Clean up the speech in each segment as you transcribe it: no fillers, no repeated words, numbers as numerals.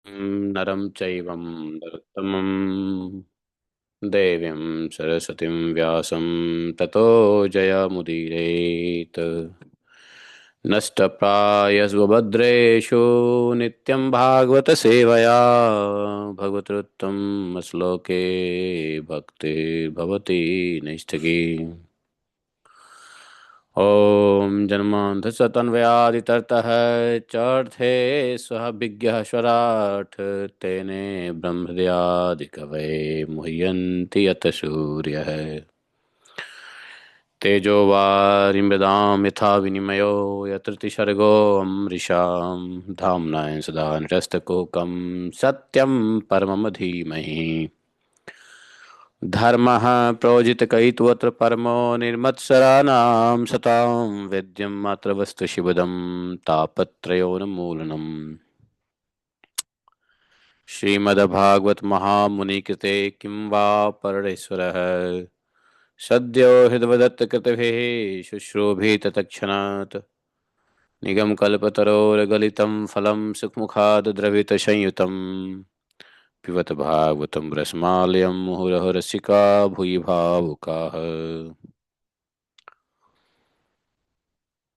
नरं चैवं नरोत्तमं देवीं सरस्वतीं व्यासं ततो जयमुदीरयेत्। नष्टप्रायस्वभद्रेषु नित्यं भागवत सेवया भगवतोत्तम श्लोके भक्तिर्भवति नैष्ठिकी। ॐ जन्मान्धसतन्वयादितरतः चर्थे स्वः विज्ञः स्वराट् तेने ब्रह्मद्यादिकवये मुह्यन्ति यत् सूर्यः। तेजो वारिमृदां यथा विनिमयो यत्र त्रिसर्गो अमृषां धाम्ना सदा निरस्तकोकं सत्यं परमं धीमहि। धर्मः प्रोजितकैतवत्र परमो निर्मत्सराणां सतां वेद्यं मात्र वस्तु शिवदं तापत्रयोन्मूलनम्। श्रीमद्भागवत महामुनिकृते किं वा परमेश्वरः सद्यो हृदवदत्तकृतभिः शुश्रूषिततत्क्षणात् निगमकल्पतरोर्गलितं फलं सुखमुखाद् द्रवितसंयुतम् पिबत भागवतं रसमालयं मुहुरः रसिका भूयि भावुकाः।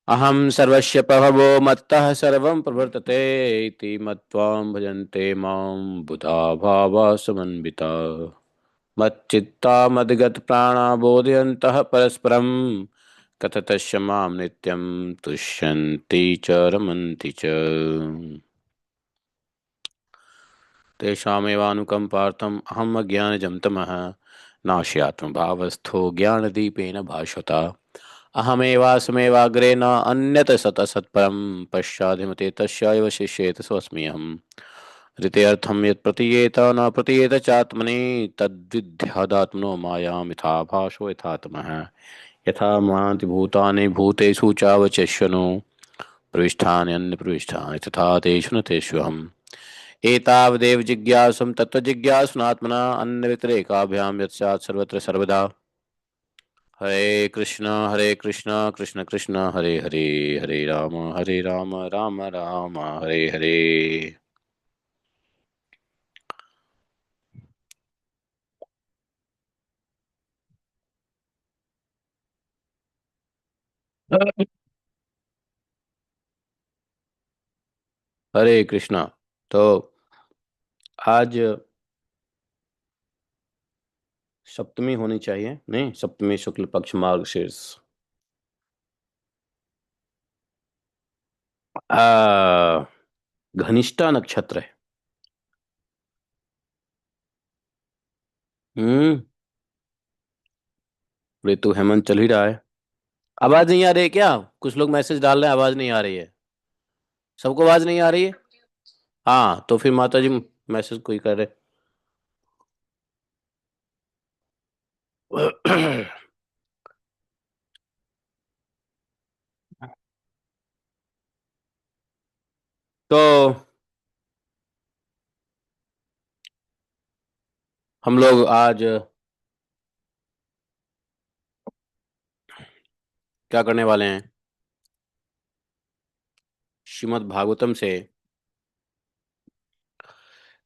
अहं सर्वस्य प्रभवो मत्तः सर्वं प्रवर्तते इति मत्वां भजन्ते मां बुधा भावा समन्विताः। मच्चित्ता मद्गतप्राणा बोधयन्तः परस्परं कथयतश्च मां नित्यं तुष्यन्ति च रमन्ति च। तेषामेवानुकम्पार्थम् अहम् अज्ञानजं तमः नाशयात्मभावस्थो ज्ञानदीपेन भास्वता। अहमेवास्मेवाग्रे न अन्यत् सतसत्परं पश्चादिमते तस्यैव शिष्येत स्वस्मि अहम्। ऋतेऽर्थं यत् प्रतीयेत न प्रतीयेत चात्मनि तद्विद्यादात्मनो मायां यथा भासो यथात्मः। यथा मान्ति भूतानि भूतेषु चावचष्यनु प्रविष्टानि अन्यप्रविष्टानि तथा तेषु न तेषु अहम्। एतावदेव जिज्ञासुं तत्त्वजिज्ञासुनात्मना अन्यव्यतिरेकाभ्यां यत्स्यात् सर्वत्र सर्वदा। हरे कृष्ण कृष्ण कृष्ण हरे हरे हरे राम राम राम हरे हरे। हरे कृष्णा। तो आज सप्तमी होनी चाहिए, नहीं सप्तमी शुक्ल पक्ष मार्गशीर्ष। आ घनिष्ठा नक्षत्र है। हम्म। ऋतु हेमंत चल ही रहा है। आवाज नहीं आ रही है क्या? कुछ लोग मैसेज डाल रहे हैं आवाज नहीं आ रही है। सबको आवाज नहीं आ रही है? हाँ तो फिर माता जी मैसेज कोई कर रहे। तो हम लोग आज क्या करने वाले हैं? श्रीमद् भागवतम से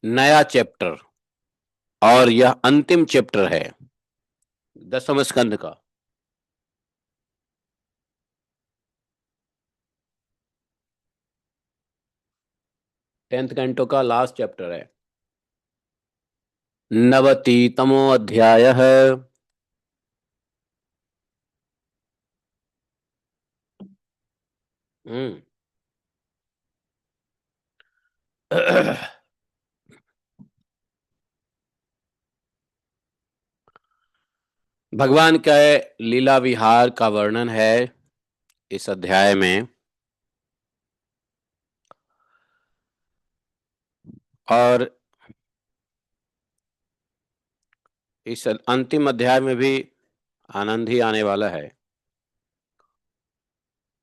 नया चैप्टर, और यह अंतिम चैप्टर है 10वें स्कंद का। 10th कैंटो का लास्ट चैप्टर है। 90तमो अध्यायः। हम्म। भगवान का लीला विहार का वर्णन है इस अध्याय में। और इस अंतिम अध्याय में भी आनंद ही आने वाला है,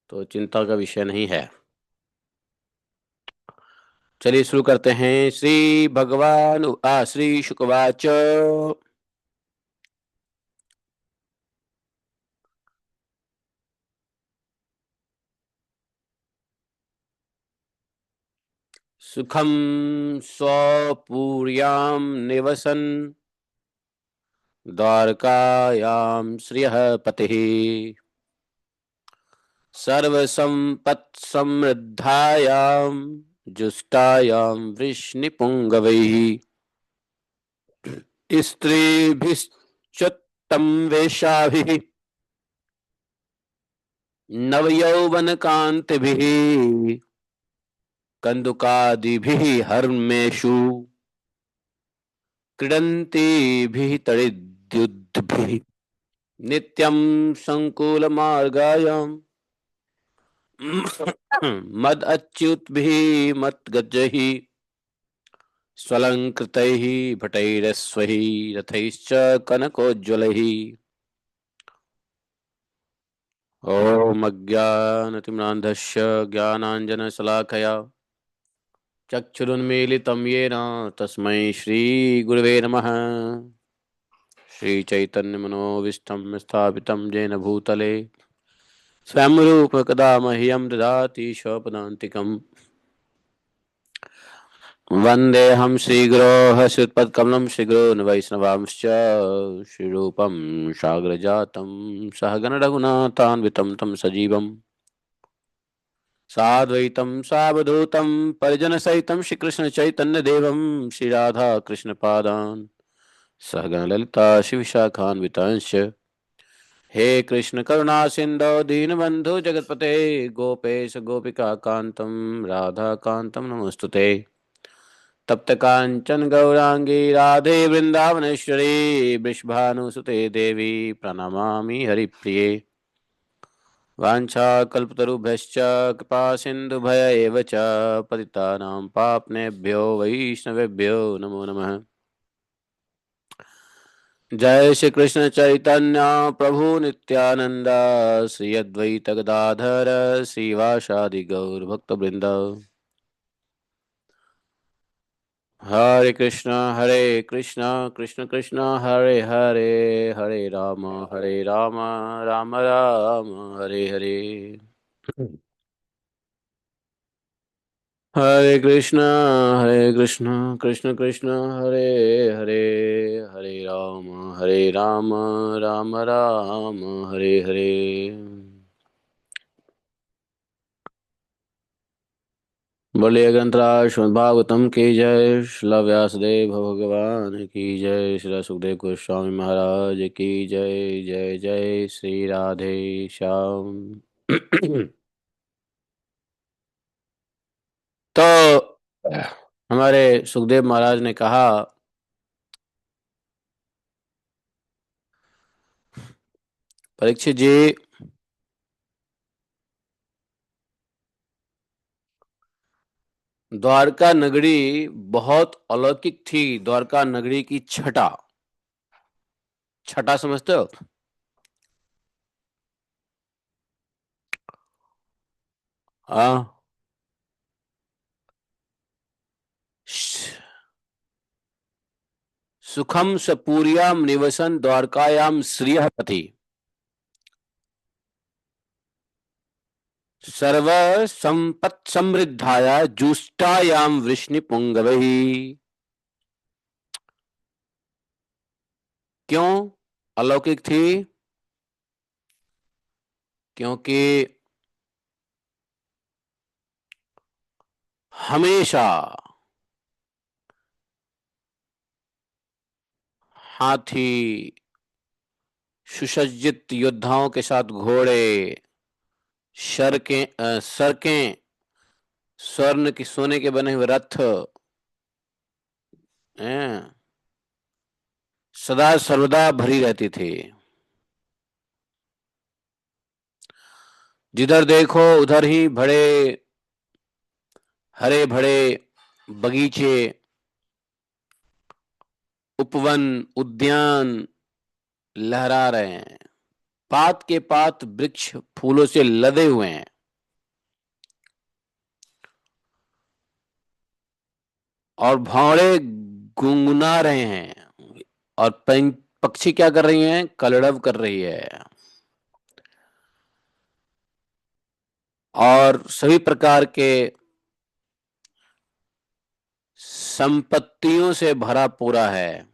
तो चिंता का विषय नहीं है। चलिए शुरू करते हैं। श्री शुकवाच। सुखम स्वपुर्यां निवसन् द्वारकायां श्रियः पतिः सर्वसम्पत्समृद्धायां जुष्टायां वृष्णिपुङ्गवैः स्त्रीभिश्चोत्तम वेशाभिः नवयौवनकान्तिभिः कन्दुकादिभिः हर्मेषु क्रीडन्तीभिः तडिद्युद्भिः नित्यं सङ्कुलमार्गायां मदच्युतभिः मद्गजैः स्वलङ्कृतैः भटैरस्वैः रथैश्च कनकोज्ज्वलैः ॐ अज्ञानतिम्रान्धस्य ज्ञानाञ्जनशलाकया चक्षुरुन्मीलितं येन तस्मै श्रीगुरवे नमः। श्रीचैतन्यमनोभीष्टं स्थापितं येन भूतले स्वयं रूप कदा मह्यं ददाति स्वपदान्तिकम् वन्देऽहं श्रीगुरोः श्रीयुतपदकमलं श्रीगुरून् वैष्णवांश्च श्रीरूपं साग्रजातं सहगण रघुनाथान्वितं तं सजीवं साद्वैतं सावधूतं परिजनसहितं श्रीकृष्णचैतन्यदेवं श्रीराधाकृष्णपादान् सहगण ललिता श्रीविशाखान्वितांश्च हे कृष्ण करुणा सिंधु दीनबंधु जगतपते गोपेश गोपिका कांतम राधा कांतम नमस्तुते तप्त कांचन गौरांगी राधे वृंदावनेश्वरी वृषभानुसुते देवी प्रणमामि हरिप्रिये वाञ्छाकल्पतरुभ्यश्च कृपा सिन्धुभय एव च पतितानां पाप्नेभ्यो वैष्णवेभ्यो नमो नमः। जय श्री कृष्ण चैतन्य प्रभु नित्यानंद श्री अद्वैत गदाधर श्रीवासादि गौर भक्त वृंद। हरे कृष्ण कृष्ण कृष्ण हरे हरे हरे राम राम राम हरे हरे। हरे कृष्ण कृष्ण कृष्ण हरे हरे हरे राम राम राम हरे हरे। बोलिए ग्रंथराज श्रीमद् भागवतम की जय। श्रील व्यासदेव भगवान की जय। श्री सुखदेव गोस्वामी महाराज की जय। जय जय श्री राधे श्याम। तो हमारे सुखदेव महाराज ने कहा, परीक्षित जी, द्वारका नगरी बहुत अलौकिक थी। द्वारका नगरी की छटा, छटा समझते हो? हाँ। सुखम सपूर्याम निवसन द्वारकायाम श्रियः पति सर्व संपत् समृद्धाया जुष्टायाम वृष्णि पुंगवही। क्यों अलौकिक थी? क्योंकि हमेशा हाथी, सुसज्जित योद्धाओं के साथ घोड़े, सड़कें, स्वर्ण की सोने के बने हुए रथ हैं, सदा सर्वदा भरी रहती थी। जिधर देखो उधर ही बड़े हरे भरे बगीचे, उपवन, उद्यान लहरा रहे हैं। पात के पात वृक्ष फूलों से लदे हुए हैं। और भौरे गुनगुना रहे हैं। और पक्षी क्या कर रही हैं? कलरव कर रही है। और सभी प्रकार के संपत्तियों से भरा पूरा है।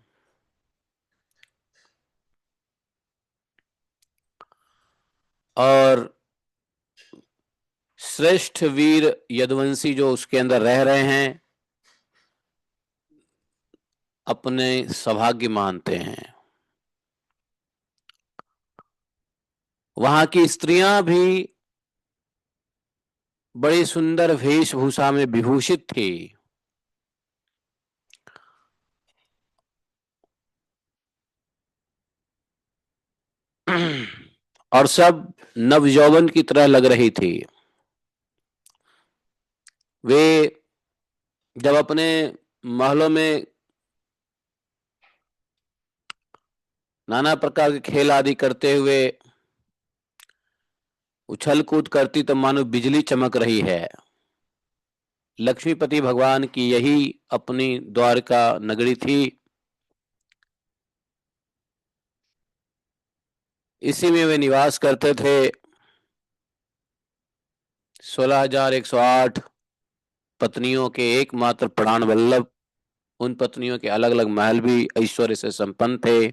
और श्रेष्ठ वीर यदुवंशी जो उसके अंदर रह रहे हैं अपने सौभाग्य मानते हैं। वहां की स्त्रियां भी बड़ी सुंदर वेशभूषा में विभूषित थी। और सब नवयौवन की तरह लग रही थी। वे जब अपने महलों में नाना प्रकार के खेल आदि करते हुए उछल कूद करती तो मानो बिजली चमक रही है। लक्ष्मीपति भगवान की यही अपनी द्वारका नगरी थी। इसी में वे निवास करते थे। 16,108 पत्नियों के एकमात्र प्राण वल्लभ। उन पत्नियों के अलग अलग महल भी ऐश्वर्य से संपन्न थे।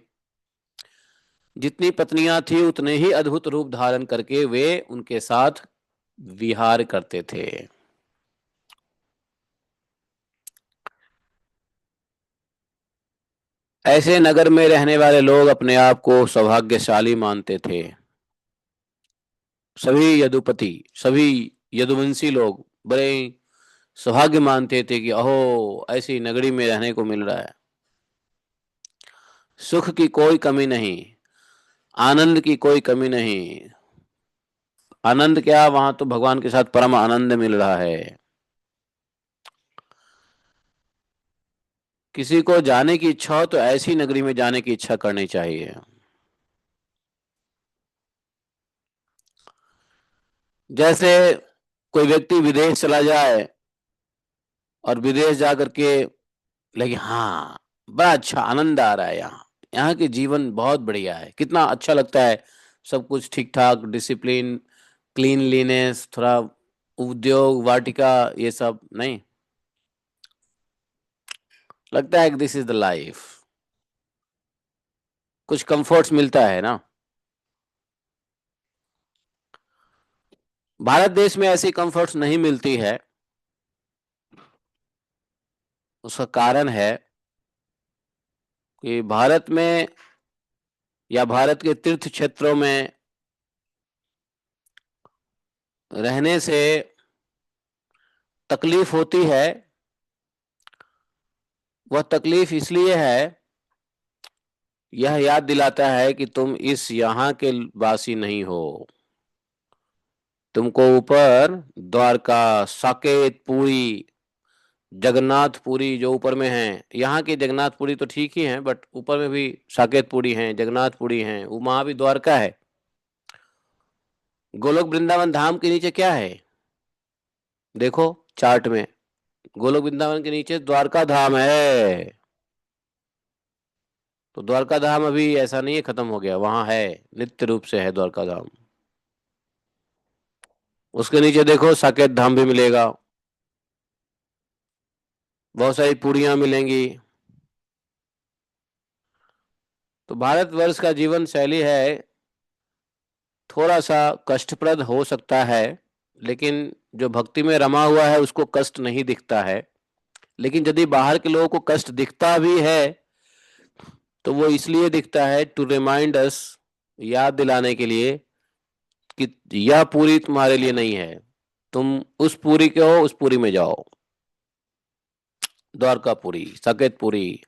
जितनी पत्नियां थी उतने ही अद्भुत रूप धारण करके वे उनके साथ विहार करते थे। ऐसे नगर में रहने वाले लोग अपने आप को सौभाग्यशाली मानते थे। सभी यदुपति, सभी यदुवंशी लोग बड़े सौभाग्य मानते थे कि अहो, ऐसी नगरी में रहने को मिल रहा है। सुख की कोई कमी नहीं, आनंद की कोई कमी नहीं। आनंद क्या, वहां तो भगवान के साथ परम आनंद मिल रहा है। किसी को जाने की इच्छा हो तो ऐसी नगरी में जाने की इच्छा करनी चाहिए। जैसे कोई व्यक्ति विदेश चला जाए और विदेश जाकर के लगे, हाँ बड़ा अच्छा आनंद आ रहा है, यहाँ यहाँ के जीवन बहुत बढ़िया है, कितना अच्छा लगता है। सब कुछ ठीक ठाक, डिसिप्लिन, क्लीनलीनेस, थोड़ा उद्योग वाटिका, ये सब नहीं लगता है कि दिस इज द लाइफ। कुछ कंफर्ट्स मिलता है ना। भारत देश में ऐसी कंफर्ट्स नहीं मिलती है। उसका कारण है कि भारत में या भारत के तीर्थ क्षेत्रों में रहने से तकलीफ होती है। वह तकलीफ इसलिए है, यह याद दिलाता है कि तुम इस यहाँ के वासी नहीं हो। तुमको ऊपर द्वारका, साकेत, पुरी, जगन्नाथपुरी जो ऊपर में है, यहाँ के जगन्नाथपुरी तो ठीक ही है, बट ऊपर में भी साकेतपुरी हैं, जगन्नाथपुरी हैं, वहां भी द्वारका है। गोलोक वृंदावन धाम के नीचे क्या है, देखो चार्ट में। गोलोक वृंदावन के नीचे द्वारका धाम है। तो द्वारका धाम अभी ऐसा नहीं है खत्म हो गया, वहां है, नित्य रूप से है द्वारका धाम। उसके नीचे देखो साकेत धाम भी मिलेगा, बहुत सारी पूड़ियाँ मिलेंगी। तो भारतवर्ष का जीवन शैली है, थोड़ा सा कष्टप्रद हो सकता है, लेकिन जो भक्ति में रमा हुआ है उसको कष्ट नहीं दिखता है। लेकिन यदि बाहर के लोगों को कष्ट दिखता भी है तो वो इसलिए दिखता है टू रिमाइंड अस, याद दिलाने के लिए कि यह पूरी तुम्हारे लिए नहीं है। तुम उस पूरी के हो, उस पूरी में जाओ। द्वारकापुरी, साकेतपुरी,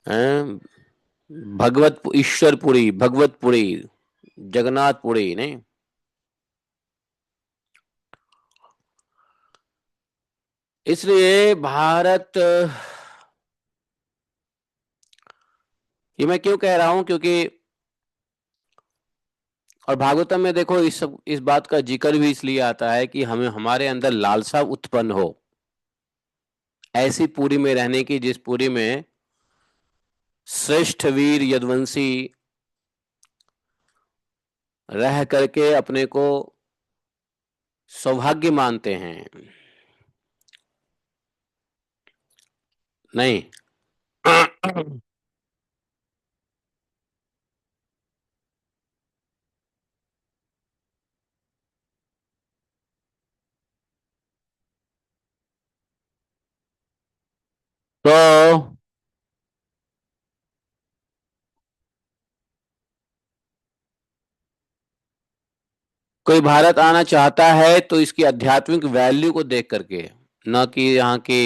हैं, भगवत ईश्वरपुरी, भगवतपुरी, जगन्नाथपुरी नहीं। इसलिए भारत, ये मैं क्यों कह रहा हूं, क्योंकि और भागवतम में देखो इस बात का जिक्र भी इसलिए आता है कि हमें हमारे अंदर लालसा उत्पन्न हो ऐसी पूरी में रहने की, जिस पूरी में श्रेष्ठ वीर यदुवंशी रह करके अपने को सौभाग्य मानते हैं। नहीं। तो कोई भारत आना चाहता है तो इसकी आध्यात्मिक वैल्यू को देख करके, न कि यहाँ के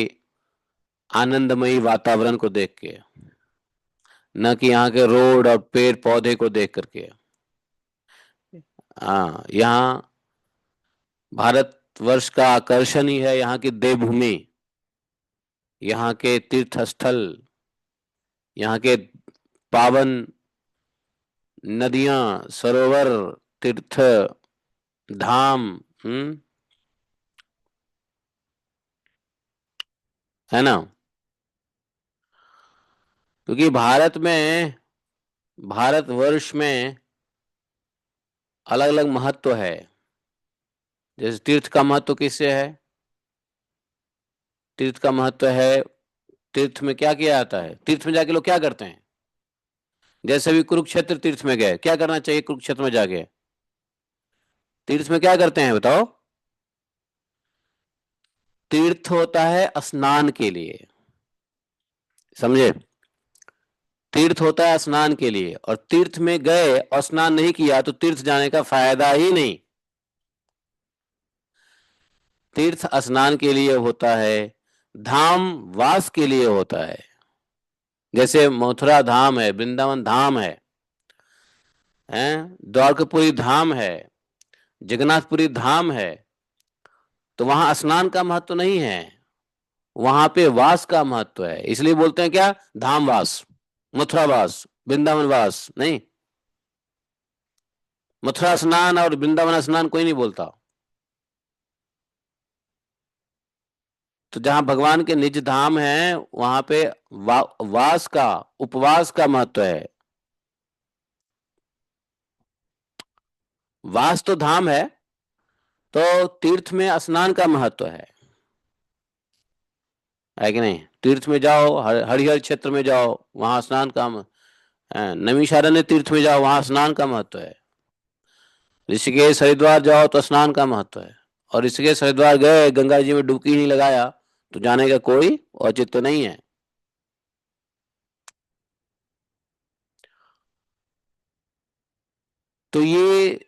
आनंदमयी वातावरण को देख के, न कि यहाँ के रोड और पेड़ पौधे को देख करके। हाँ, यहाँ भारतवर्ष का आकर्षण ही है यहाँ की देवभूमि, यहाँ के तीर्थ स्थल, यहाँ के पावन नदियां, सरोवर, तीर्थ धाम। हम्म। है ना। क्योंकि भारतवर्ष में अलग अलग महत्व है। जैसे तीर्थ का महत्व किससे है? तीर्थ का महत्व है, तीर्थ में क्या किया जाता है? तीर्थ में जाके लोग क्या करते हैं? जैसे भी कुरुक्षेत्र तीर्थ में गए, क्या करना चाहिए कुरुक्षेत्र में जाके? तीर्थ में क्या करते हैं बताओ? तीर्थ होता है स्नान के लिए, समझे? तीर्थ होता है स्नान के लिए, और तीर्थ में गए और स्नान नहीं किया तो तीर्थ जाने का फायदा ही नहीं। तीर्थ स्नान के लिए होता है, धाम वास के लिए होता है। जैसे मथुरा धाम है, वृंदावन धाम है, द्वारकापुरी धाम है, जगन्नाथपुरी धाम है। तो वहां स्नान का महत्व नहीं है, वहां पे वास का महत्व है। इसलिए बोलते हैं क्या? धाम वास, मथुरा वास, वृंदावन वास नहीं। मथुरा स्नान और वृंदावन स्नान कोई नहीं बोलता। तो जहां भगवान के निज धाम है वहां पे वास का, उपवास का महत्व है। वास तो धाम है, तो तीर्थ में स्नान का महत्व है कि नहीं? तीर्थ में जाओ, हरिहर क्षेत्र में जाओ, वहां स्नान का नैमिषारण्य तीर्थ में जाओ, वहां स्नान का महत्व है। ऋषिकेश हरिद्वार जाओ तो स्नान का महत्व है। और ऋषिकेश हरिद्वार गए, गंगा जी में डुबकी नहीं लगाया तो जाने का कोई औचित्य नहीं है। तो ये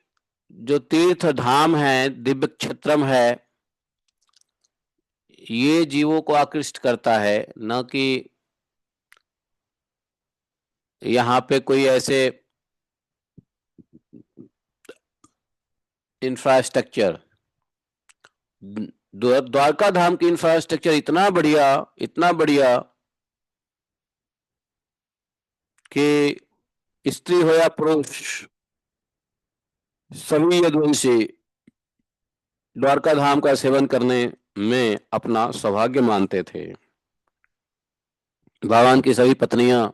जो तीर्थ धाम है, दिव्य क्षेत्रम है, ये जीवों को आकृष्ट करता है, न कि यहाँ पे कोई ऐसे इंफ्रास्ट्रक्चर। द्वारका धाम की इंफ्रास्ट्रक्चर इतना बढ़िया, इतना बढ़िया कि स्त्री हो या पुरुष, सभी यदुवंशी द्वारका धाम का सेवन करने में अपना सौभाग्य मानते थे। भगवान की सभी पत्नियां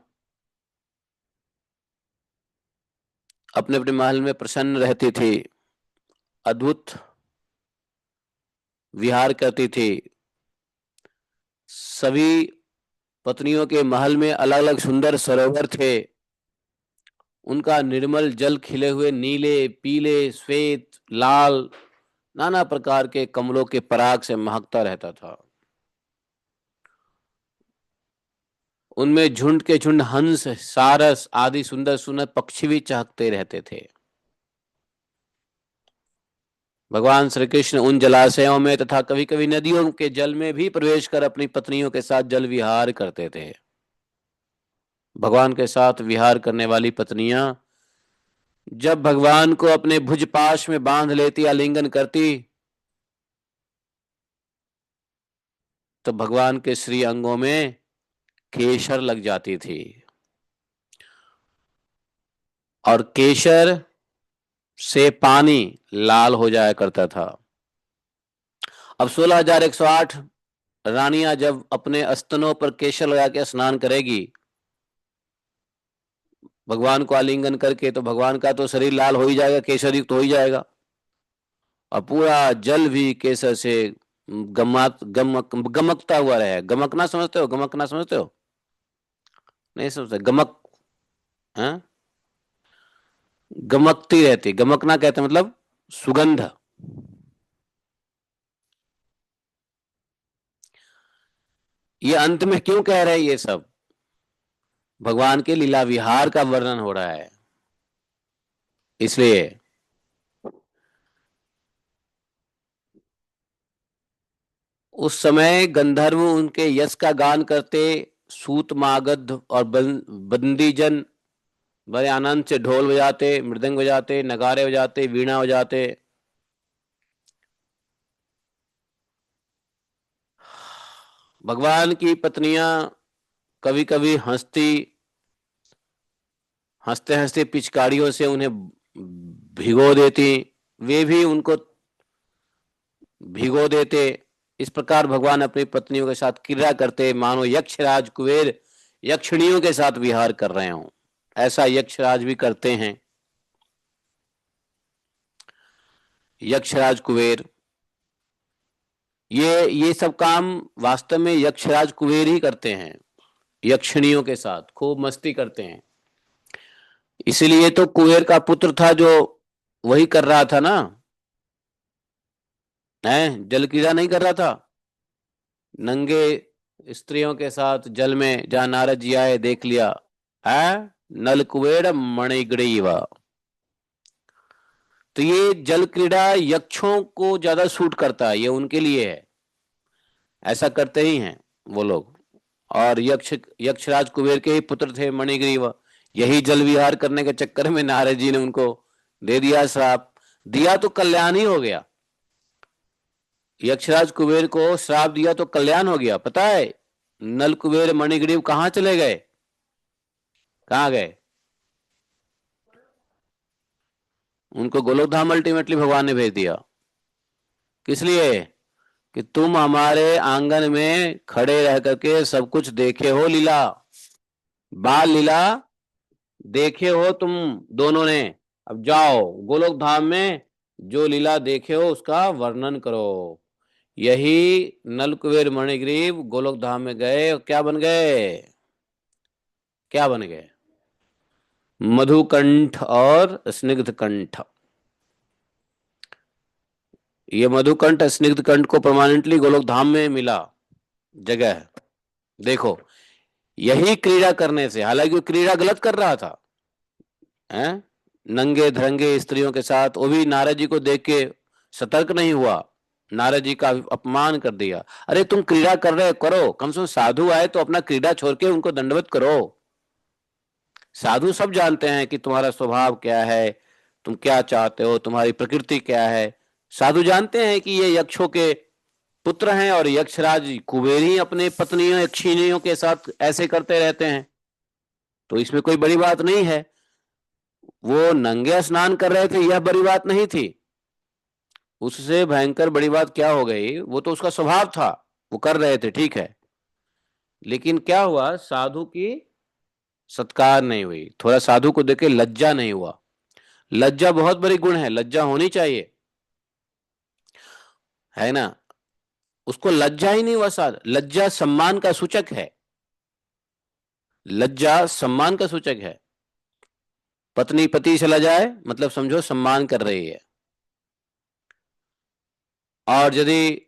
अपने अपने महल में प्रसन्न रहती थी, अद्भुत विहार करती थी। सभी पत्नियों के महल में अलग अलग सुंदर सरोवर थे, उनका निर्मल जल खिले हुए नीले, पीले, श्वेत, लाल, नाना प्रकार के कमलों के पराग से महकता रहता था। उनमें झुंड के झुंड हंस, सारस आदि सुंदर सुंदर पक्षी भी चहकते रहते थे। भगवान श्री कृष्ण उन जलाशयों में तथा कभी कभी नदियों के जल में भी प्रवेश कर अपनी पत्नियों के साथ जल विहार करते थे। भगवान के साथ विहार करने वाली पत्नियां जब भगवान को अपने भुज पाश में बांध लेती, आलिंगन करती, तो भगवान के श्री अंगों में केसर लग जाती थी, और केसर से पानी लाल हो जाया करता था। अब 16,108 रानियां जब अपने स्तनों पर केसर लगा के स्नान करेगी भगवान को आलिंगन करके, तो भगवान का तो शरीर लाल हो ही जाएगा, केसर युक्त हो ही जाएगा, और पूरा जल भी केसर से गमकता हुआ रहे। गमकना समझते हो? गमकना समझते हो? नहीं समझते? गमक, हाँ, गमकती रहती, गमकना कहते हैं मतलब सुगंध। ये अंत में क्यों कह रहे हैं ये सब? भगवान के लीला विहार का वर्णन हो रहा है, इसलिए। उस समय गंधर्व उनके यश का गान करते, सूत मागध और बंदीजन बड़े आनंद से ढोल बजाते, मृदंग बजाते, नगारे बजाते, वीणा बजाते। भगवान की पत्नियां कभी कभी हंसते हंसते पिचकारियों से उन्हें भिगो देती, वे भी उनको भिगो देते। इस प्रकार भगवान अपनी पत्नियों के साथ क्रीड़ा करते, मानो यक्षराज कुबेर यक्षिणियों के साथ विहार कर रहे हों। ऐसा यक्षराज भी करते हैं, यक्षराज कुबेर। ये सब काम वास्तव में यक्षराज कुबेर ही करते हैं, यक्षिणियों के साथ खूब मस्ती करते हैं। इसीलिए तो कुबेर का पुत्र था जो वही कर रहा था ना, है, जल क्रीड़ा नहीं कर रहा था नंगे स्त्रियों के साथ जल में, जहां नारद जी आए देख लिया है, नल कुबेर मणिग्रीवा। तो ये जल क्रीड़ा यक्षों को ज्यादा सूट करता है, ये उनके लिए है, ऐसा करते ही हैं वो लोग। और यक्षराज कुबेर के ही पुत्र थे मणिग्रीव। यही जल विहार करने के चक्कर में नारद जी ने उनको दे दिया श्राप। दिया तो कल्याण ही हो गया, यक्षराज कुबेर को श्राप दिया तो कल्याण हो गया। पता है नल कुबेर मणिग्रीव कहाँ चले गए? कहाँ गए? उनको गोलोक धाम अल्टीमेटली भगवान ने भेज दिया। किस लिए? कि तुम हमारे आंगन में खड़े रह करके सब कुछ देखे हो लीला, बाल लीला देखे हो तुम दोनों ने। अब जाओ गोलोक धाम में जो लीला देखे हो उसका वर्णन करो। यही नलकुबेर मणिग्रीव गोलोक धाम में गए और क्या बन गए? क्या बन गए? मधुकंठ और स्निग्ध कंठ। ये मधुकंठ स्निग्ध कंठ को परमानेंटली गोलोक धाम में मिला जगह है। देखो, यही क्रीड़ा करने से, हालांकि वो क्रीड़ा गलत कर रहा था, हैं, नंगे धरंगे स्त्रियों के साथ, वो भी नारद जी को देख के सतर्क नहीं हुआ, नारद जी का अपमान कर दिया। अरे तुम क्रीड़ा कर रहे हो, करो, कम से कम साधु आए तो अपना क्रीड़ा छोड़ के उनको दंडवत करो। साधु सब जानते हैं कि तुम्हारा स्वभाव क्या है, तुम क्या चाहते हो, तुम्हारी प्रकृति क्या है। साधु जानते हैं कि ये यक्षों के पुत्र हैं और यक्षराज कुबेर ही अपने पत्नियों यक्षिणियों के साथ ऐसे करते रहते हैं, तो इसमें कोई बड़ी बात नहीं है। वो नंगे स्नान कर रहे थे, यह बड़ी बात नहीं थी। उससे भयंकर बड़ी बात क्या हो गई, वो तो उसका स्वभाव था, वो कर रहे थे, ठीक है। लेकिन क्या हुआ, साधु की सत्कार नहीं हुई, थोड़ा साधु को देखे लज्जा नहीं हुआ। लज्जा बहुत बड़ी गुण है, लज्जा होनी चाहिए, है ना। उसको लज्जा ही नहीं हुआ। लज्जा सम्मान का सूचक है, लज्जा सम्मान का सूचक है। पत्नी पति चला जाए मतलब समझो सम्मान कर रही है। और यदि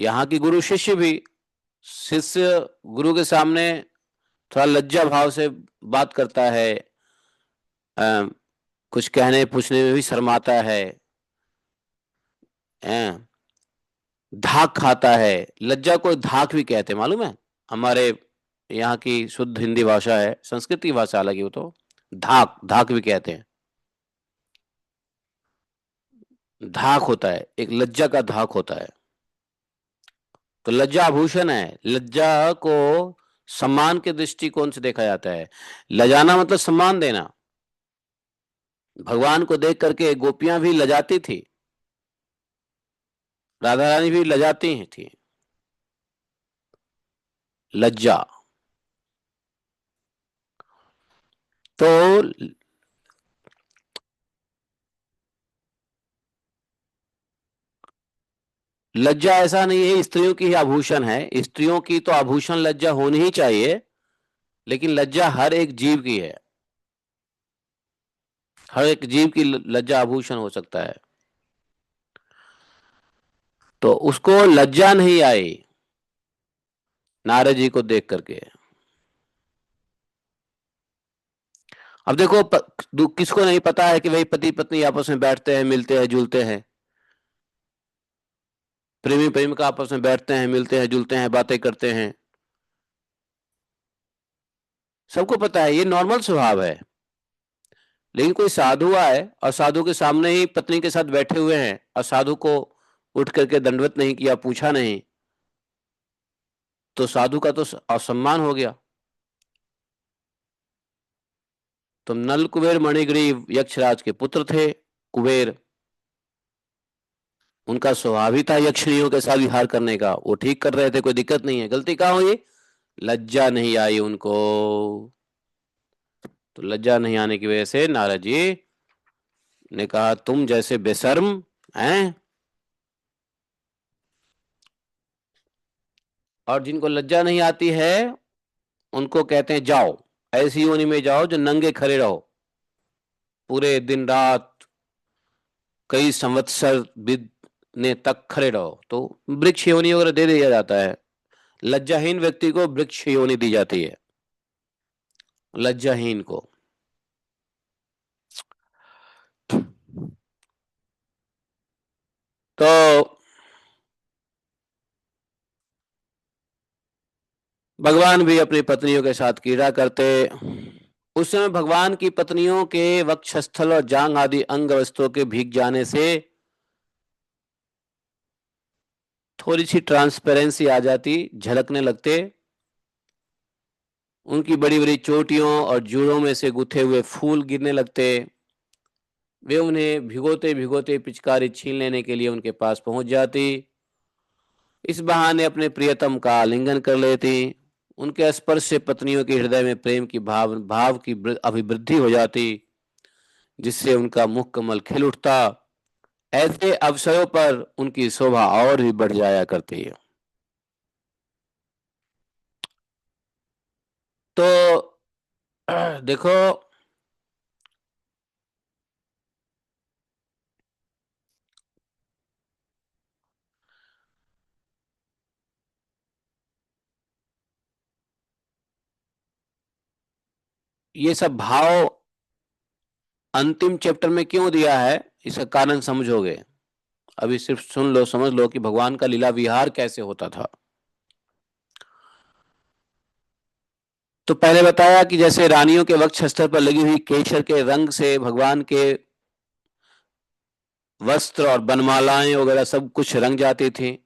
यहाँ की गुरु शिष्य भी, शिष्य गुरु के सामने थोड़ा लज्जा भाव से बात करता है, अ, कुछ कहने पूछने में भी शर्माता है, धाक खाता है। लज्जा को धाक भी कहते हैं, मालूम है? हमारे यहाँ की शुद्ध हिंदी भाषा है, संस्कृत की भाषा अलग है वो तो। धाक, धाक भी कहते हैं। धाक होता है, एक लज्जा का धाक होता है। तो लज्जा आभूषण है, लज्जा को सम्मान के दृष्टिकोण से देखा जाता है। लजाना मतलब सम्मान देना। भगवान को देख करके गोपियां भी लजाती थी, राधा रानी भी लजाती ही थी। लज्जा। तो लज्जा ऐसा नहीं है स्त्रियों की ही आभूषण है, स्त्रियों की तो आभूषण लज्जा होनी ही चाहिए, लेकिन लज्जा हर एक जीव की है। हर एक जीव की लज्जा आभूषण हो सकता है। तो उसको लज्जा नहीं आई नारद जी को देख करके। अब देखो किसको नहीं पता है कि भाई पति पत्नी आपस में बैठते हैं, मिलते हैं, जुलते हैं, प्रेमी प्रेमिका आपस में बैठते हैं, मिलते हैं, जुलते हैं, बातें करते हैं। सबको पता है, ये नॉर्मल स्वभाव है। लेकिन कोई साधु आए और साधु के सामने ही पत्नी के साथ बैठे हुए हैं और साधु को उठ करके दंडवत नहीं किया, पूछा नहीं, तो साधु का तो असम्मान हो गया। तो नल कुबेर मणिग्रीव यक्षराज के पुत्र थे। कुबेर, उनका स्वभाव ही था यक्षिणियों के साथ विहार करने का। वो ठीक कर रहे थे, कोई दिक्कत नहीं है। गलती कहाँ हुई? लज्जा नहीं आई उनको। तो लज्जा नहीं आने की वजह से नारद जी ने कहा तुम जैसे बेशर्म हैं, और जिनको लज्जा नहीं आती है उनको कहते हैं जाओ, ऐसी योनि में जाओ जो नंगे खड़े रहो, पूरे दिन रात कई संवत्सर बीतने तक खड़े रहो, तो वृक्ष योनि वगैरह दे दिया जाता है। लज्जाहीन व्यक्ति को वृक्ष योनि दी जाती है, लज्जाहीन को। तो भगवान भी अपनी पत्नियों के साथ क्रीड़ा करते। उस समय भगवान की पत्नियों के वक्षस्थल और जांग आदि अंग वस्त्रों के भीग जाने से थोड़ी सी ट्रांसपेरेंसी आ जाती, झलकने लगते। उनकी बड़ी बड़ी चोटियों और जूड़ों में से गुथे हुए फूल गिरने लगते। वे उन्हें भिगोते भिगोते पिचकारी छीन लेने के लिए उनके पास पहुंच जाती। इस बहाने अपने प्रियतम का आलिंगन कर लेती। उनके स्पर्श से पत्नियों के हृदय में प्रेम की भाव की अभिवृद्धि हो जाती, जिससे उनका मुख कमल खिल उठता। ऐसे अवसरों पर उनकी शोभा और भी बढ़ जाया करती है। तो देखो, ये सब भाव अंतिम चैप्टर में क्यों दिया है, इसका कारण समझोगे। अभी सिर्फ सुन लो, समझ लो कि भगवान का लीला विहार कैसे होता था। तो पहले बताया कि जैसे रानियों के वक्ष स्तर पर लगी हुई केसर के रंग से भगवान के वस्त्र और बनमालाएं वगैरह सब कुछ रंग जाती थी।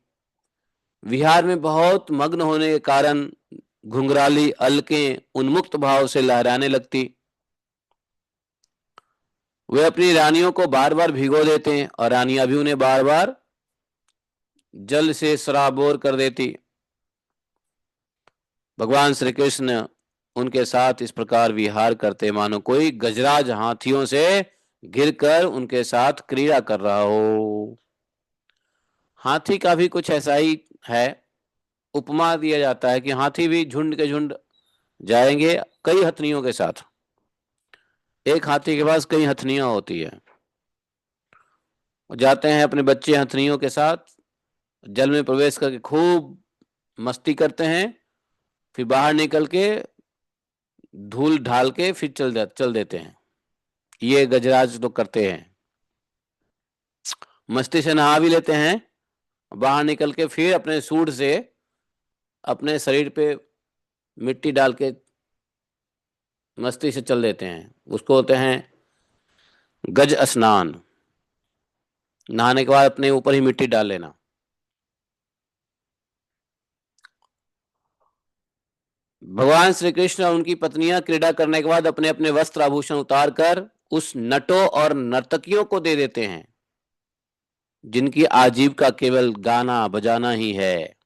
विहार में बहुत मग्न होने के कारण घुंघराली अलकें उन्मुक्त भाव से लहराने लगती। वे अपनी रानियों को बार बार भिगो देते हैं और रानियां भी उन्हें बार बार जल से सराबोर कर देती। भगवान श्री कृष्ण उनके साथ इस प्रकार विहार करते मानो कोई गजराज हाथियों से घिरकर उनके साथ क्रीड़ा कर रहा हो। हाथी का भी कुछ ऐसा ही है। उपमा दिया जाता है कि हाथी भी झुंड के झुंड जाएंगे कई हथनियों के साथ। एक हाथी के पास कई हथनियां होती है। वो जाते हैं अपने बच्चे हथनियों के साथ, जल में प्रवेश करके खूब मस्ती करते हैं, फिर बाहर निकल के धूल ढाल के फिर चल देते हैं। ये गजराज लोग करते हैं। मस्ती से नहा भी लेते हैं, बाहर निकल के फिर अपने सूंड से अपने शरीर पे मिट्टी डाल के मस्ती से चल देते हैं। उसको होते हैं गज स्नान। नहाने के बाद अपने ऊपर ही मिट्टी डाल लेना। भगवान श्री कृष्ण और उनकी पत्नियां क्रीड़ा करने के बाद अपने अपने वस्त्र आभूषण उतार कर उस नटों और नर्तकियों को दे देते हैं जिनकी आजीविका केवल गाना बजाना ही है।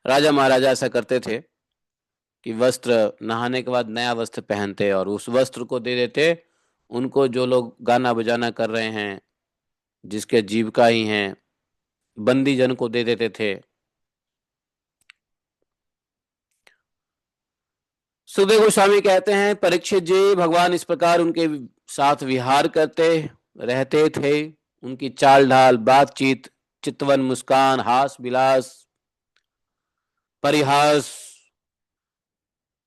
राजा महाराजा ऐसा करते थे कि वस्त्र नहाने के बाद नया वस्त्र पहनते और उस वस्त्र को दे देते उनको जो लोग गाना बजाना कर रहे हैं, जिसके जीविका ही हैं, बंदी जन को दे देते थे। सुखदेव गोस्वामी कहते हैं, परीक्षित जी, भगवान इस प्रकार उनके साथ विहार करते रहते थे। उनकी चाल ढाल, बातचीत, चितवन, मुस्कान, हास विलास, परिहास,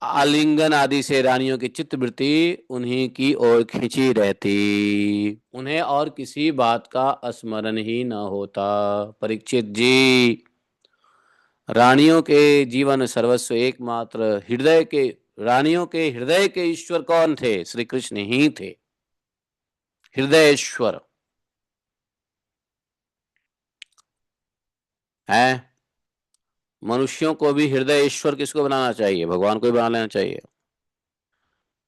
आलिंगन आदि से रानियों की चित्तवृत्ति उन्हीं की ओर खिंची रहती। उन्हें और किसी बात का स्मरण ही न होता। परीक्षित जी, रानियों के जीवन सर्वस्व एकमात्र हृदय के, रानियों के हृदय के ईश्वर कौन थे? श्री कृष्ण ही थे, हृदयेश्वर है। मनुष्यों को भी हृदय ईश्वर किसको बनाना चाहिए? भगवान को ही बना लेना चाहिए।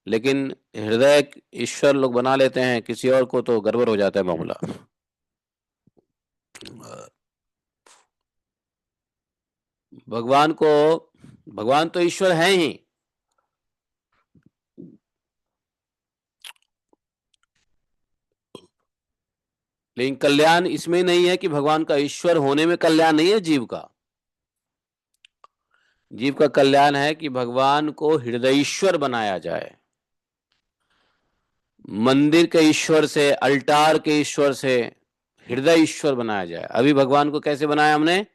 लेकिन हृदय ईश्वर लोग बना लेते हैं किसी और को, तो गड़बड़ हो जाता है मामला। भगवान को, भगवान तो ईश्वर है ही, लेकिन कल्याण इसमें नहीं है कि भगवान का ईश्वर होने में कल्याण नहीं है जीव का। जीव का कल्याण है कि भगवान को हृदयेश्वर बनाया जाए। मंदिर के ईश्वर से, अल्टार के ईश्वर से हृदय ईश्वर बनाया जाए। अभी भगवान को कैसे बनाया हमने?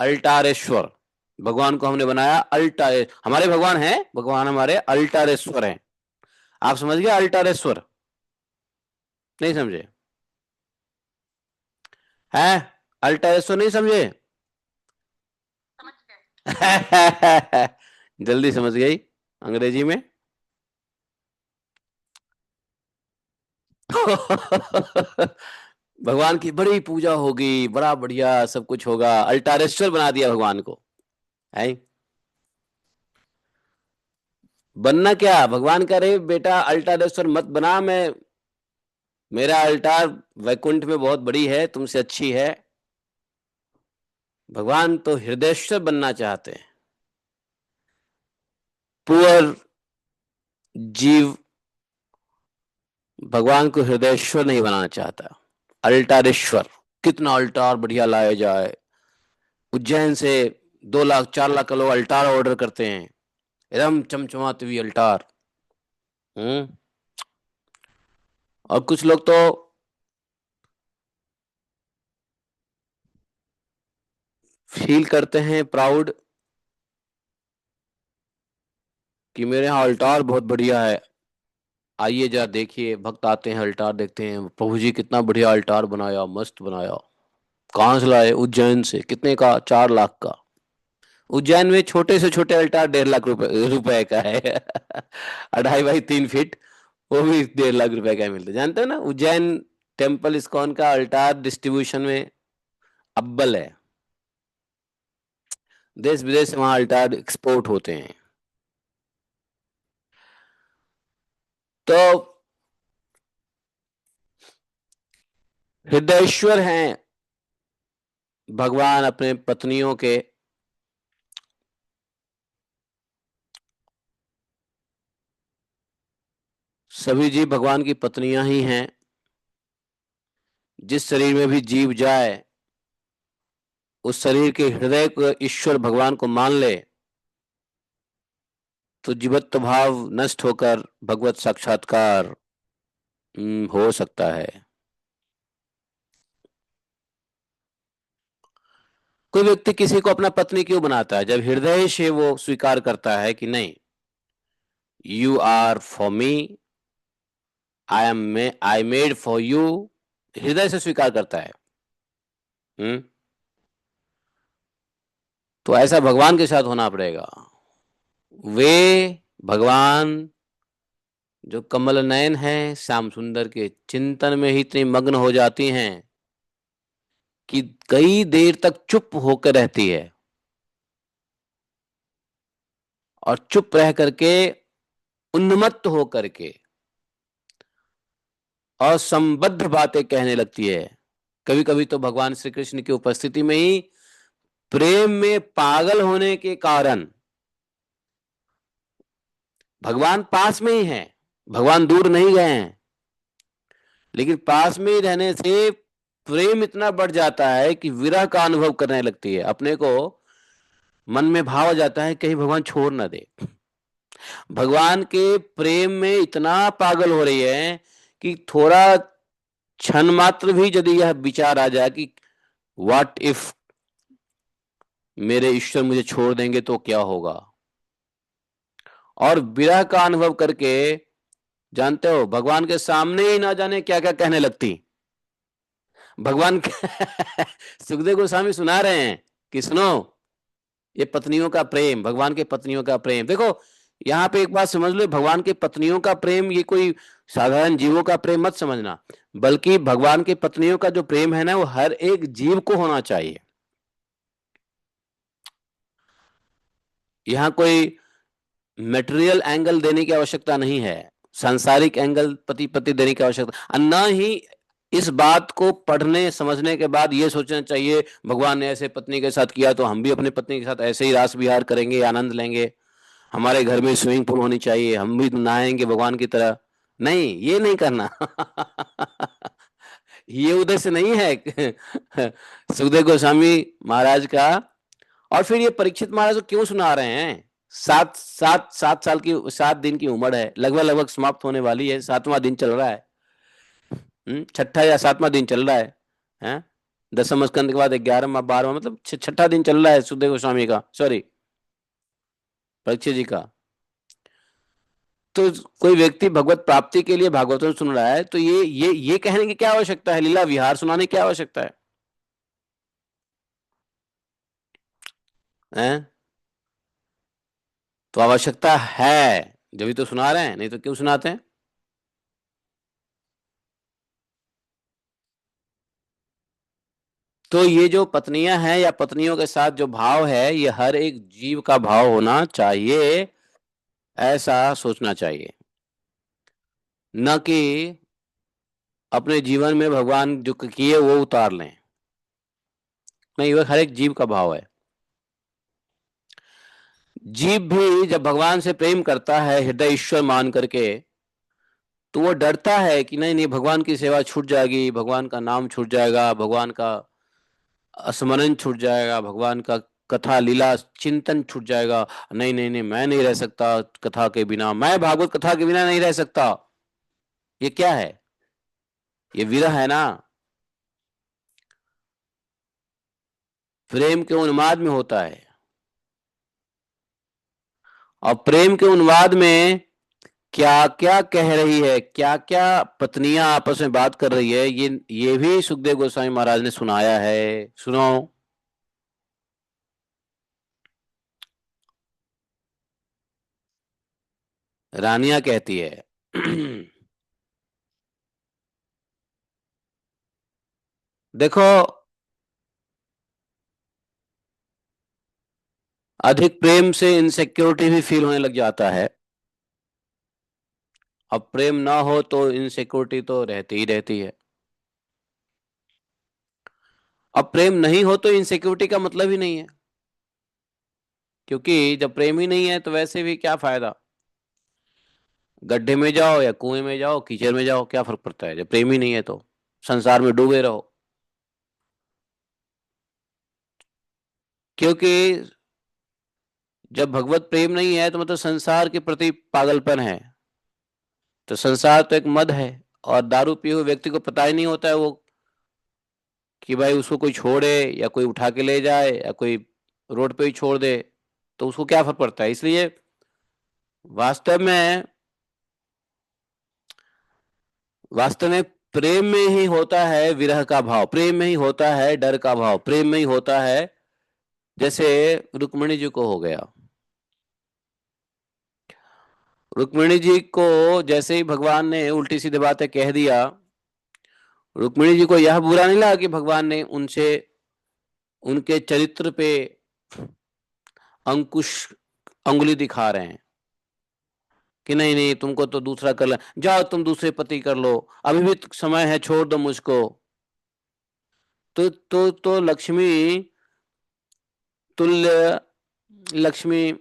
अल्टारेश्वर। भगवान को हमने बनाया अल्टारे, हमारे भगवान हैं, भगवान हमारे अल्टारेश्वर हैं। आप समझ गए अल्टारेश्वर? नहीं समझे? हैं? अल्टारेश्वर नहीं समझे? जल्दी समझ गई अंग्रेजी में। भगवान की बड़ी पूजा होगी, बड़ा बढ़िया सब कुछ होगा, अल्टारेश्वर बना दिया भगवान को, है? बनना क्या? भगवान कह रहे बेटा अल्टारेश्वर मत बना, मैं, मेरा अल्टार वैकुंठ में बहुत बड़ी है, तुमसे अच्छी है। भगवान तो हृदयेश्वर बनना चाहते हैं। पुअर जीव भगवान को हृदयेश्वर नहीं बनाना चाहता, अल्टारेश्वर। कितना अल्टार बढ़िया लाया जाए। उज्जैन से 2 लाख 4 लाख का लोग अल्टार ऑर्डर करते हैं, एकदम चमचमाती हुई अल्टार। हम्म। और कुछ लोग तो फील करते हैं प्राउड कि मेरे यहाँ अल्टार बहुत बढ़िया है, आइए जरा देखिए। भक्त आते हैं, अल्टार देखते हैं, प्रभु जी कितना बढ़िया अल्टार बनाया, मस्त बनाया। कहाँ से लाए? उज्जैन से। कितने का? 4 लाख का। उज्जैन में छोटे से छोटे अल्टार 1.5 लाख रुपए का है। 2.5 बाई 3 फीट, वो भी 1.5 लाख रुपए का मिलता है। जानते हो ना, उज्जैन टेम्पल इस्कॉन का अल्टार डिस्ट्रीब्यूशन में अव्वल है। देश विदेश से वहां अल्टार एक्सपोर्ट होते हैं। तो हृदयेश्वर हैं भगवान अपने पत्नियों के। सभी जीव भगवान की पत्नियां ही हैं। जिस शरीर में भी जीव जाए, उस शरीर के हृदय को ईश्वर भगवान को मान ले, तो जीवत्व भाव नष्ट होकर भगवत साक्षात्कार हो सकता है। कोई व्यक्ति किसी को अपना पत्नी क्यों बनाता है? जब हृदय से वो स्वीकार करता है कि नहीं, you are for me, I made for you, हृदय से स्वीकार करता है। हम्म। तो ऐसा भगवान के साथ होना पड़ेगा। वे भगवान जो कमल नयन है, श्याम सुंदर के चिंतन में ही इतनी मग्न हो जाती हैं कि कई देर तक चुप होकर रहती है, और चुप रह करके, उन्मत्त होकर के असंबद्ध बातें कहने लगती है। कभी कभी तो भगवान श्री कृष्ण की उपस्थिति में ही, प्रेम में पागल होने के कारण, भगवान पास में ही है, भगवान दूर नहीं गए हैं, लेकिन पास में ही रहने से प्रेम इतना बढ़ जाता है कि विरह का अनुभव करने लगती है, अपने को मन में भाव आ जाता है कहीं भगवान छोड़ ना दे। भगवान के प्रेम में इतना पागल हो रही है कि थोड़ा क्षण मात्र भी यदि यह विचार आ जाए कि व्हाट इफ मेरे ईश्वर मुझे छोड़ देंगे तो क्या होगा, और विरह का अनुभव करके जानते हो भगवान के सामने ही ना जाने क्या क्या कहने लगती। भगवान सुखदेव गोस्वामी सुना रहे हैं कि सुनो, ये पत्नियों का प्रेम, भगवान के पत्नियों का प्रेम देखो। यहाँ पे एक बात समझ लो, भगवान के पत्नियों का प्रेम ये कोई साधारण जीवों का प्रेम मत समझना, बल्कि भगवान के पत्नियों का जो प्रेम है ना, वो हर एक जीव को होना चाहिए। यहाँ कोई मटेरियल एंगल देने की आवश्यकता नहीं है, सांसारिक एंगल पति पति देने की आवश्यकता, और न ही इस बात को पढ़ने समझने के बाद ये सोचना चाहिए भगवान ने ऐसे पत्नी के साथ किया तो हम भी अपने पत्नी के साथ ऐसे ही रास विहार करेंगे, आनंद लेंगे, हमारे घर में स्विमिंग पूल होनी चाहिए, हम भी नहाएंगे भगवान की तरह। नहीं, ये नहीं करना। ये उद्देश्य नहीं है सुखदेव गोस्वामी महाराज का। और फिर ये परीक्षित महाराज को क्यों सुना रहे हैं? 7 साल की 7 दिन की उम्र है, लगभग लगभग समाप्त होने वाली है, 7वां दिन चल रहा है। छठा या 7वां दिन चल रहा है, हैं? 10वें स्कंद के बाद 11वां 12वां, मतलब छठा दिन चल रहा है सुखदेव गोस्वामी का, सॉरी परीक्षित जी का। तो कोई व्यक्ति भगवत प्राप्ति के लिए भागवतम सुन रहा है तो ये कहने की क्या आवश्यकता है, लीला विहार सुनाने की क्या आवश्यकता है? हैं? तो आवश्यकता है जब भी तो सुना रहे हैं, नहीं तो क्यों सुनाते हैं? तो ये जो पत्नियां हैं या पत्नियों के साथ जो भाव है, ये हर एक जीव का भाव होना चाहिए, ऐसा सोचना चाहिए। न कि अपने जीवन में भगवान जो किए वो उतार लें। नहीं, वो हर एक जीव का भाव है। जीव भी जब भगवान से प्रेम करता है हृदय ईश्वर मान करके, तो वो डरता है कि नहीं नहीं भगवान की सेवा छूट जाएगी, भगवान का नाम छूट जाएगा, भगवान का स्मरण छूट जाएगा, भगवान का कथा लीला चिंतन छूट जाएगा। नहीं नहीं नहीं, मैं नहीं रह सकता कथा के बिना, मैं भागवत कथा के बिना नहीं रह सकता। ये क्या है? ये विरह है ना। प्रेम के उन्माद में होता है, और प्रेम के उन्माद में क्या क्या कह रही है, क्या क्या पत्नियां आपस में बात कर रही है, ये भी सुखदेव गोस्वामी महाराज ने सुनाया है। सुनो। रानिया कहती है देखो, अधिक प्रेम से इनसिक्योरिटी भी फील होने लग जाता है। अब प्रेम ना हो तो इनसिक्योरिटी तो रहती ही रहती है। अब प्रेम नहीं हो तो इनसिक्योरिटी का मतलब ही नहीं है, क्योंकि जब प्रेम ही नहीं है तो वैसे भी क्या फायदा? गड्ढे में जाओ या कुएं में जाओ, कीचड़ में जाओ, क्या फर्क पड़ता है? जब प्रेम ही नहीं है तो संसार में डूबे रहो। क्योंकि जब भगवत प्रेम नहीं है तो मतलब संसार के प्रति पागलपन है। तो संसार तो एक मद है, और दारू पिए हुए व्यक्ति को पता ही नहीं होता है वो कि भाई उसको कोई छोड़े या कोई उठा के ले जाए या कोई रोड पे ही छोड़ दे, तो उसको क्या फर्क पड़ता है? इसलिए वास्तव में वास्तव में प्रेम में ही होता है विरह का भाव, प्रेम में ही होता है डर का भाव, प्रेम में ही होता है। जैसे रुक्मिणी जी को हो गया, रुक्मिणी जी को जैसे ही भगवान ने उल्टी सीधी बातें कह दिया, रुक्मिणी जी को यह बुरा नहीं लगा कि भगवान ने उनसे उनके चरित्र पे अंकुश अंगुली दिखा रहे हैं कि नहीं नहीं तुमको तो दूसरा कर ले, जाओ तुम दूसरे पति कर लो, अभी भी समय है, छोड़ दो मुझको। तो लक्ष्मी तुल्य लक्ष्मी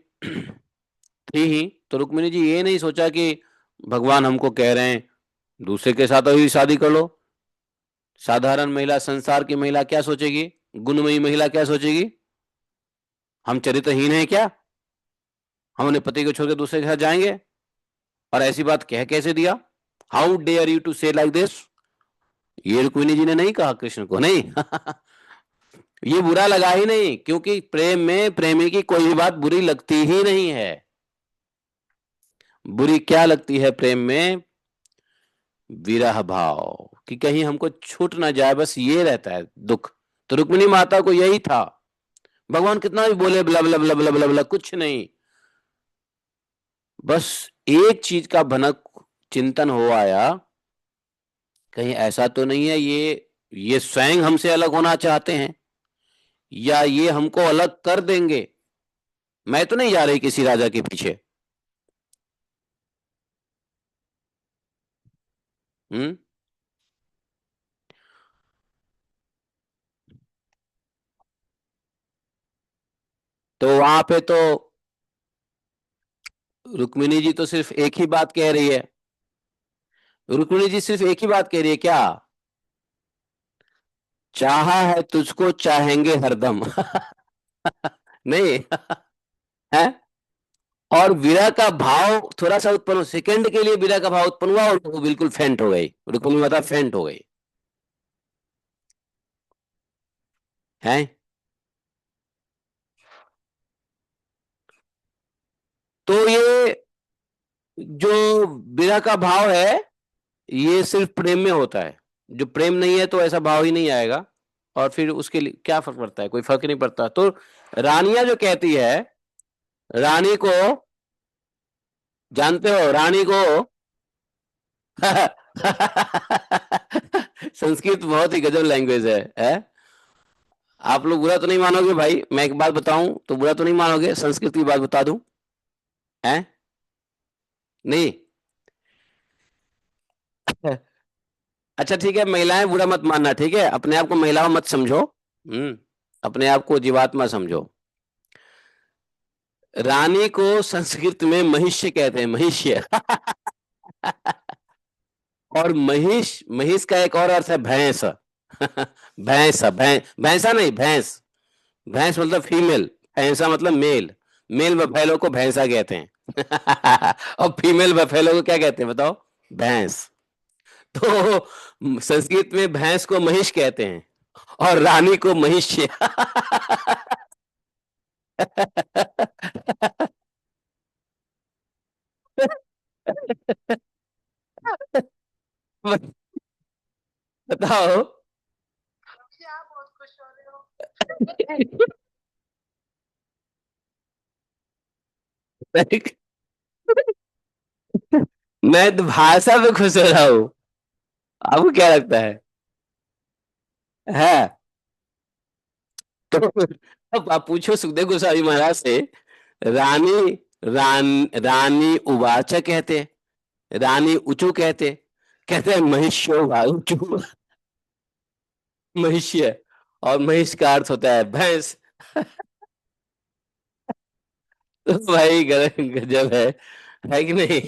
थी ही, तो रुक्मिणी जी ये नहीं सोचा कि भगवान हमको कह रहे हैं दूसरे के साथ अभी शादी कर लो। साधारण महिला, संसार की महिला क्या सोचेगी? गुणमयी महिला क्या सोचेगी? हम चरित्रहीन हैं क्या? हम अपने पति को छोड़कर दूसरे के साथ जाएंगे? और ऐसी बात कह कैसे दिया? हाउ डेयर यू टू से लाइक दिस? ये रुक्मिणी जी ने नहीं कहा कृष्ण को, नहीं। ये बुरा लगा ही नहीं, क्योंकि प्रेम में प्रेमी की कोई भी बात बुरी लगती ही नहीं है। बुरी क्या लगती है प्रेम में? विरह भाव, कि कहीं हमको छूट ना जाए, बस ये रहता है दुख। तो रुक्मिणी माता को यही था। भगवान कितना भी बोले बला बला बला बला बला बला, कुछ नहीं। बस एक चीज का भनक चिंतन हो आया, कहीं ऐसा तो नहीं है ये स्वयं हमसे अलग होना चाहते हैं, या ये हमको अलग कर देंगे। मैं तो नहीं जा रही किसी राजा के पीछे। हम्म। तो वहां पे तो रुक्मिणी जी तो सिर्फ एक ही बात कह रही है। रुक्मिणी जी सिर्फ एक ही बात कह रही है क्या? चाहा है तुझको चाहेंगे हरदम। नहीं। है। और विरह का भाव थोड़ा सा उत्पन्न, सेकंड के लिए विरह का भाव उत्पन्न हुआ और वो बिल्कुल फेंट हो गई, रुक्मिणी माता फेंट हो गई। है। तो ये जो विरह का भाव है, ये सिर्फ प्रेम में होता है। जो प्रेम नहीं है तो ऐसा भाव ही नहीं आएगा। और फिर उसके लिए क्या फर्क पड़ता है? कोई फर्क नहीं पड़ता। तो रानियां जो कहती है, रानी को, जानते हो रानी को? संस्कृत बहुत ही गजब लैंग्वेज है? आप लोग बुरा तो नहीं मानोगे भाई, मैं एक बात बताऊं तो बुरा तो नहीं मानोगे, संस्कृत की बात बता दूं? है। नहीं। अच्छा ठीक है, महिलाएं बुरा मत मानना, ठीक है? अपने आप को महिलाओं मत समझो। हम्म। अपने आप को जीवात्मा समझो। रानी को संस्कृत में महिष्य कहते हैं, महिष्य। और महिष, महिष का एक और अर्थ है भैंस। भैंस, भैंसा नहीं, भैंस। भैंस मतलब फीमेल, भैंसा मतलब मेल। मेल बफेलो को भैंसा कहते हैं। और फीमेल बफेलो को क्या कहते हैं बताओ? भैंस। तो संस्कृत में भैंस को महिष कहते हैं और रानी को महिष्य। बताओ। मैं तो भाषा में खुश हो रहा हूँ। आपको क्या लगता है? तो अब आप पूछो सुखदेव गोस्वामी महाराज से। रानी, रानी उवाच कहते, रानी ऊंचू कहते, कहते हैं महिष्यो ऊंचू। महिष्य। और महिष का अर्थ होता है भैंस। तो भाई गजब है कि नहीं?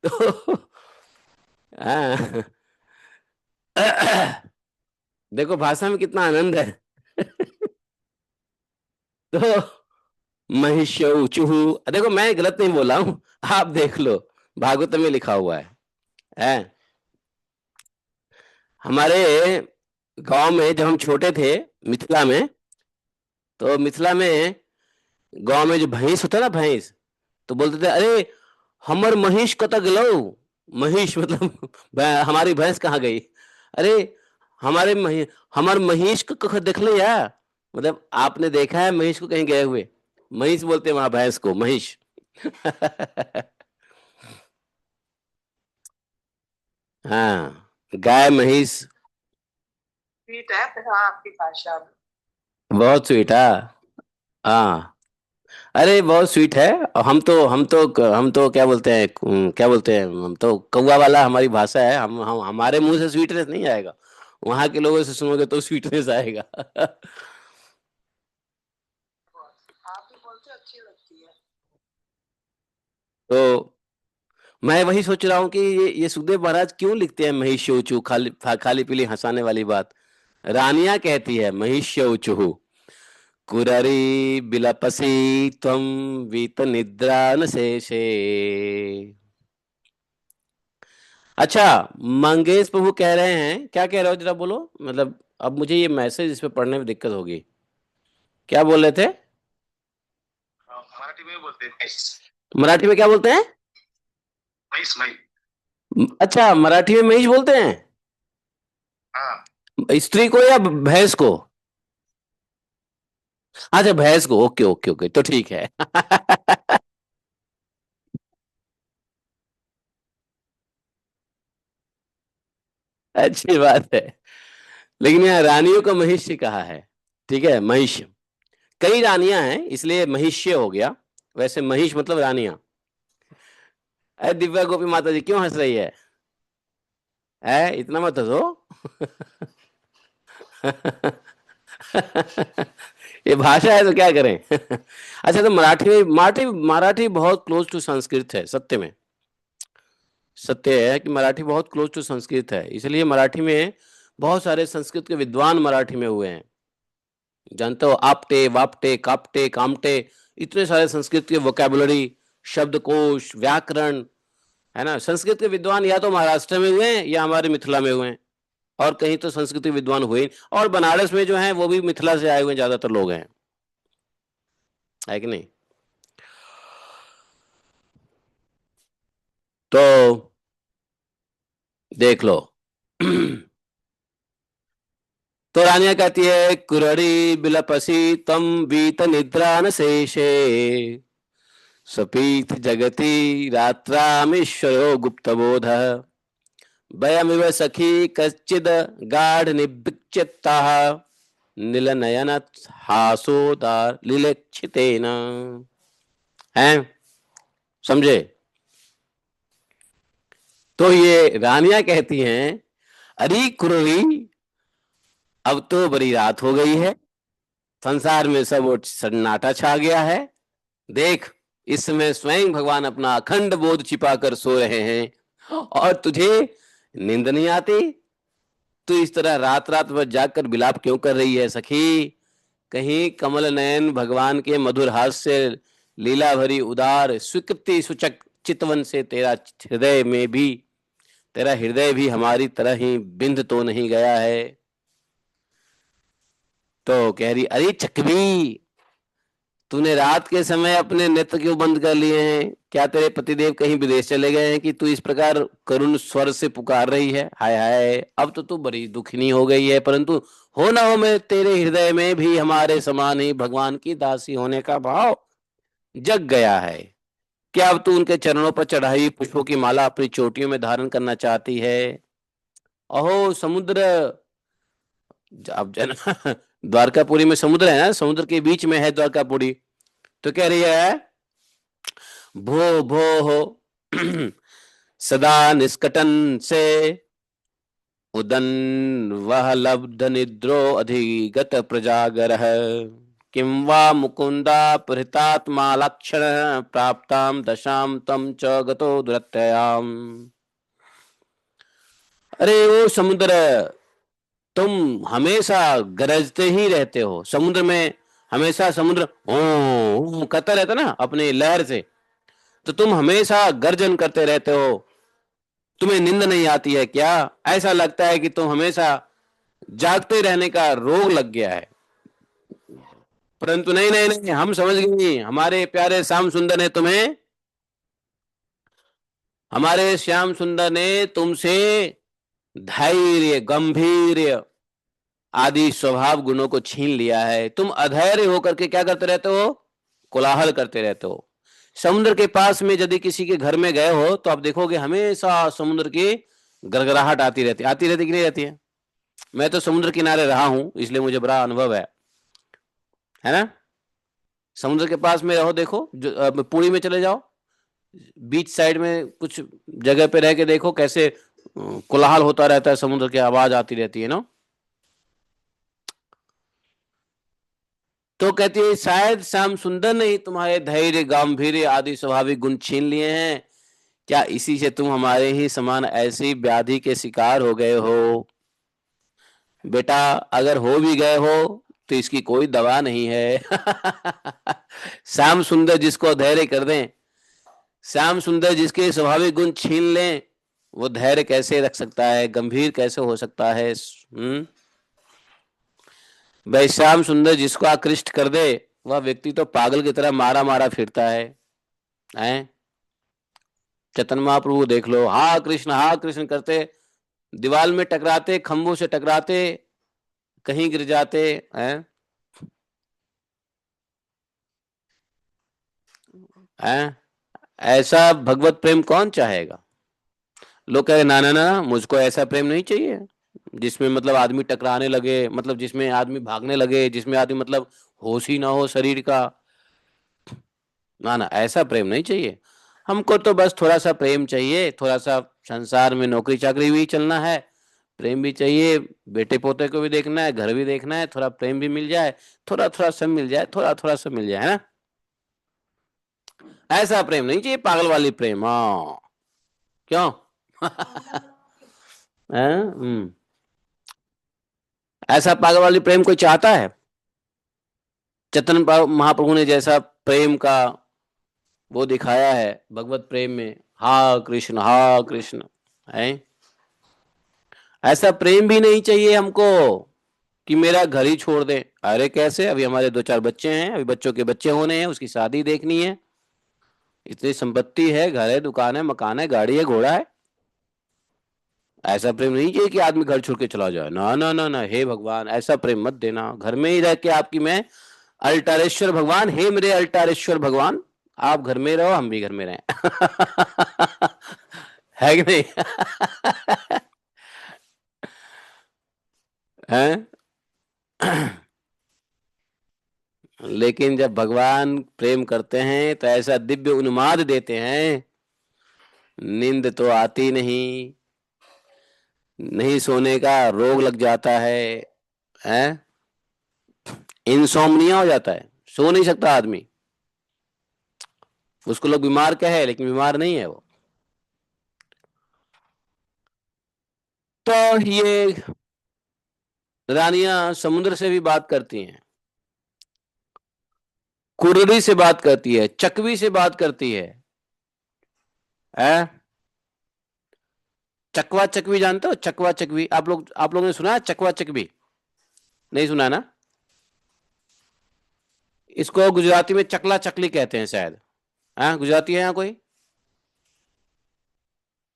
तो हाँ। देखो भाषा में कितना आनंद है। तो महिष्य चूहू, देखो मैं गलत नहीं बोला हूं, आप देख लो, भागवत में लिखा हुआ है? हमारे गांव में जब हम छोटे थे, मिथिला में, तो मिथिला में गांव में जो भैंस होता है ना, भैंस, तो बोलते थे अरे हमर महिष कत गलो। महिष मतलब हमारी भैंस कहाँ गई? अरे हमारे मही हमार महिष को कख देख ले या, मतलब आपने देखा है महिष को कहीं गए हुए? महिष बोलते हैं वहां भैंस को, महिष। हाँ, गाय महिष। स्वीट है हाँ आपकी भाषा में। बहुत स्वीट है। हाँ। अरे बहुत स्वीट है। और हम तो क्या बोलते हैं, क्या बोलते हैं, हम तो कौवा वाला हमारी भाषा है। हम हमारे मुंह से स्वीटनेस नहीं आएगा, वहां के लोगों से सुनोगे तो स्वीटनेस आएगा। आप भी बोलते अच्छी लगती है। तो मैं वही सोच रहा हूँ कि ये सुखदेव महाराज क्यों लिखते हैं महिष्यौचु, खाली खाली पीली हंसाने वाली बात। रानियां कहती है महिष्यौचु कुररी बिलपसी त्वं वीत निद्रा न शेषे। अच्छा, मंगेश प्रभु कह रहे हैं, क्या कह रहे हो जरा बोलो, मतलब अब मुझे ये मैसेज इस पे पढ़ने में दिक्कत होगी। क्या बोल रहे थे? मराठी में बोलते हैं। मराठी में क्या बोलते हैं? महिष महिष। अच्छा, मराठी में महिष बोलते हैं। हाँ। स्त्री को या भैंस को? अच्छा, भैंस को। ओके ओके ओके, तो ठीक है। अच्छी बात है। लेकिन यहाँ रानियों को महिष्य कहा है। ठीक है, महिष। कई रानियां हैं इसलिए महिष्य हो गया। वैसे महिष मतलब रानियां। अरे दिव्या गोपी माता जी क्यों हंस रही है इतना मत हंसो। ये भाषा है तो क्या करें। अच्छा, तो मराठी में, मराठी मराठी बहुत क्लोज टू संस्कृत है सत्य में। सत्य है कि मराठी बहुत क्लोज टू संस्कृत है, इसलिए मराठी में बहुत सारे संस्कृत के विद्वान मराठी में हुए हैं। जानते हो, आपटे वापटे कापटे कामटे, इतने सारे संस्कृत के वोकेबुलरी, शब्दकोश, व्याकरण, है ना। संस्कृत के विद्वान या तो महाराष्ट्र में हुए हैं या हमारे मिथिला में हुए हैं, और कहीं तो संस्कृत के विद्वान हुए ही। और बनारस में जो हैं वो भी मिथिला से आए हुए ज्यादातर लोग हैं, है कि नहीं। तो देख लो। तो रानिया कहती है कुरड़ी बिलपसी तम वीत निद्रा न शेषे सपीत जगति रात्रामीश्वरो गुप्तबोध वयमिव सखी कश्चिद गाढ़ निबिच्यताः नीलनयन हासोदार लिलेक्षितेन। हैं, समझे? तो ये रानियां कहती हैं, अरे कुररी, अब तो बड़ी रात हो गई है, संसार में सब और सन्नाटा छा गया है। देख, इस समय स्वयं भगवान अपना अखंड बोध छिपा कर सो रहे हैं, और तुझे नींद नहीं आती। तू इस तरह रात रात भर जागकर विलाप क्यों कर रही है सखी? कहीं कमल नयन भगवान के मधुर हास्य, लीला भरी उदार स्वीकृति सूचक चितवन से तेरा हृदय भी हमारी तरह ही बिंद तो नहीं गया है। तो कह रही, अरे चकवी, तूने रात के समय अपने नेत्र क्यों बंद कर लिए हैं? क्या तेरे पतिदेव कहीं विदेश चले गए हैं कि तू इस प्रकार करुण स्वर से पुकार रही है? हाय हाय, अब तो तू बड़ी दुखिनी हो गई है, परंतु हो ना हो, मैं तेरे हृदय में भी हमारे समान ही भगवान की दासी होने का भाव जग गया है। क्या अब तू उनके चरणों पर चढ़ाई पुष्पों की माला अपनी चोटियों में धारण करना चाहती है? अहो समुद्र, अब जन द्वारकापुरी में समुद्र है ना, समुद्र के बीच में है द्वारकापुरी। तो कह रही है, भो भो हो, सदा निष्कटन से उदन वह लब्ध निद्रो अधिगत प्रजागर किं वा मुकुंदा प्रहृतात्मा लक्षण प्राप्ताम दशाम तम च गतो दुरत्ययाम। अरे ओ समुद्र, तुम हमेशा गरजते ही रहते हो। समुद्र में हमेशा समुद्र ओ करता रहता ना अपनी लहर से, तो तुम हमेशा गर्जन करते रहते हो। तुम्हें नींद नहीं आती है क्या? ऐसा लगता है कि तुम हमेशा जागते रहने का रोग लग गया है। परंतु नहीं नहीं नहीं, हम समझ गए, हमारे प्यारे श्याम सुंदर ने तुम्हें, हमारे श्याम सुंदर ने तुमसे धैर्य, गंभीर आदि स्वभाव गुणों को छीन लिया है। तुम अधैर्य होकर के क्या करते रहते हो? कोलाहल करते रहते हो। समुद्र के पास में यदि किसी के घर में गए हो तो आप देखोगे हमेशा समुद्र की गड़गड़ाहट आती रहती कि नहीं रहती है? मैं तो समुद्र किनारे रहा हूं इसलिए मुझे बड़ा अनुभव है ना। समुद्र के पास में रहो, देखो जो पुरी में चले जाओ, बीच साइड में कुछ जगह पे रह के देखो कैसे कोलाहल होता रहता है, समुद्र की आवाज आती रहती है ना। तो कहती है, शायद श्याम सुंदर ने ही तुम्हारे धैर्य, गांधीर्य आदि स्वाभाविक गुण छीन लिए हैं, क्या इसी से तुम हमारे ही समान ऐसी व्याधि के शिकार हो गए हो? बेटा, अगर हो भी गए हो तो इसकी कोई दवा नहीं है। श्याम सुंदर जिसको धैर्य कर दें, श्याम सुंदर जिसके स्वाभाविक गुण छीन लें, वो धैर्य कैसे रख सकता है, गंभीर कैसे हो सकता है? भाई, श्याम सुंदर जिसको आकृष्ट कर दे, वह व्यक्ति तो पागल की तरह मारा मारा फिरता है। हैं? चैतन्य महाप्रभु देख लो, हा कृष्ण करते, दीवार में टकराते, खंभों से टकराते, कहीं गिर जाते हैं। हैं? ऐसा भगवत प्रेम कौन चाहेगा? लोग कह रहे ना ना ना, मुझको ऐसा प्रेम नहीं चाहिए जिसमें मतलब आदमी टकराने लगे, मतलब जिसमें आदमी भागने लगे, जिसमें आदमी मतलब होश ही ना हो शरीर का। ना ना, ऐसा प्रेम नहीं चाहिए। हमको तो बस थोड़ा सा प्रेम चाहिए, थोड़ा सा संसार में नौकरी चाकरी भी चलना है, प्रेम भी चाहिए, बेटे पोते को भी देखना है, घर भी देखना है, थोड़ा प्रेम भी मिल जाए, थोड़ा थोड़ा सब मिल जाए, थोड़ा थोड़ा सब मिल जाए, है ना? ऐसा प्रेम नहीं चाहिए, पागल वाली प्रेम। हाँ, क्यों? हैं? ऐसा पागल वाली प्रेम कोई चाहता है? चैतन्य महाप्रभु ने जैसा प्रेम का वो दिखाया है भगवत प्रेम में, हा कृष्ण है, ऐसा प्रेम भी नहीं चाहिए हमको कि मेरा घर ही छोड़ दे। अरे कैसे, अभी हमारे दो चार बच्चे हैं, अभी बच्चों के बच्चे होने हैं, उसकी शादी देखनी है, इतनी संपत्ति है, घर है, दुकान है, मकान है, गाड़ी है, घोड़ा है। ऐसा प्रेम नहीं चाहिए कि आदमी घर छोड़ के चला जाए। ना ना ना ना, हे भगवान, ऐसा प्रेम मत देना, घर में ही रह के आपकी मैं अल्टारेश्वर भगवान, हे मेरे अल्टारेश्वर भगवान, आप घर में रहो, हम भी घर में रहें। है कि नहीं? हैं? लेकिन जब भगवान प्रेम करते हैं तो ऐसा दिव्य उन्माद देते हैं, नींद तो आती नहीं, नहीं सोने का रोग लग जाता है? इंसोम्निया हो जाता है, सो नहीं सकता आदमी। उसको लोग बीमार कहे, लेकिन बीमार नहीं है वो। तो ये रानियां समुद्र से भी बात करती हैं, कुररी से बात करती है, चकवी से बात करती है? चकवा चकवी जानते हो? चकवा चकवी, आप लोगों ने सुना है चकवा चकवी? नहीं सुना ना? इसको गुजराती में चकला चकली कहते हैं शायद। हाँ, गुजराती है यहाँ कोई?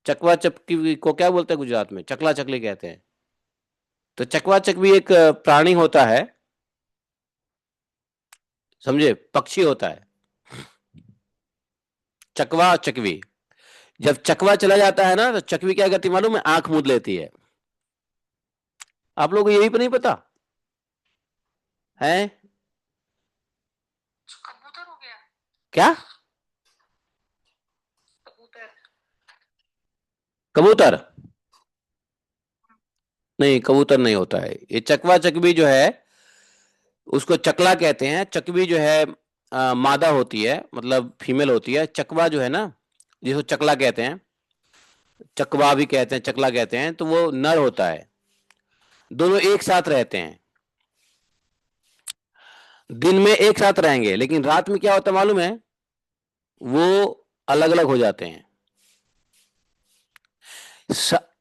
चकवा चकवी को क्या बोलते हैं गुजरात में? चकला चकली कहते हैं। तो चकवा चकवी एक प्राणी होता है, समझे, पक्षी होता है, चकवा चकवी। जब चकवा चला जाता है ना, तो चकवी क्या करती है मालूम है? आंख मूंद लेती है। आप लोगों को यही नहीं पता है? कबूतर हो गया। क्या? कबूतर। कबूतर? नहीं, कबूतर नहीं होता है। ये चकवा चकवी जो है, उसको चकला कहते हैं। चकवी जो है मादा होती है, मतलब फीमेल होती है। चकवा जो है ना, जिसको चकला कहते हैं, चकवा भी कहते हैं, चकला कहते हैं, तो वो नर होता है। दोनों एक साथ रहते हैं, दिन में एक साथ रहेंगे, लेकिन रात में क्या होता है मालूम है? वो अलग अलग हो जाते हैं।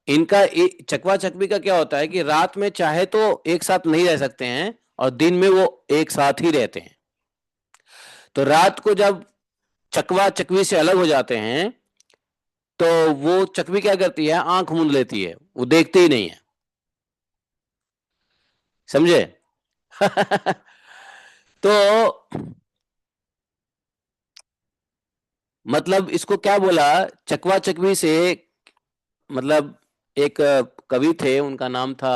इनका चकवा चकवी का क्या होता है कि रात में चाहे तो एक साथ नहीं रह सकते हैं, और दिन में वो एक साथ ही रहते हैं। तो रात को जब चकवा चकवी से अलग हो जाते हैं, तो वो चकवी क्या करती है? आंख मूंद लेती है, वो देखती ही नहीं है, समझे? तो मतलब इसको क्या बोला, चकवा चकवी से, मतलब एक कवि थे, उनका नाम था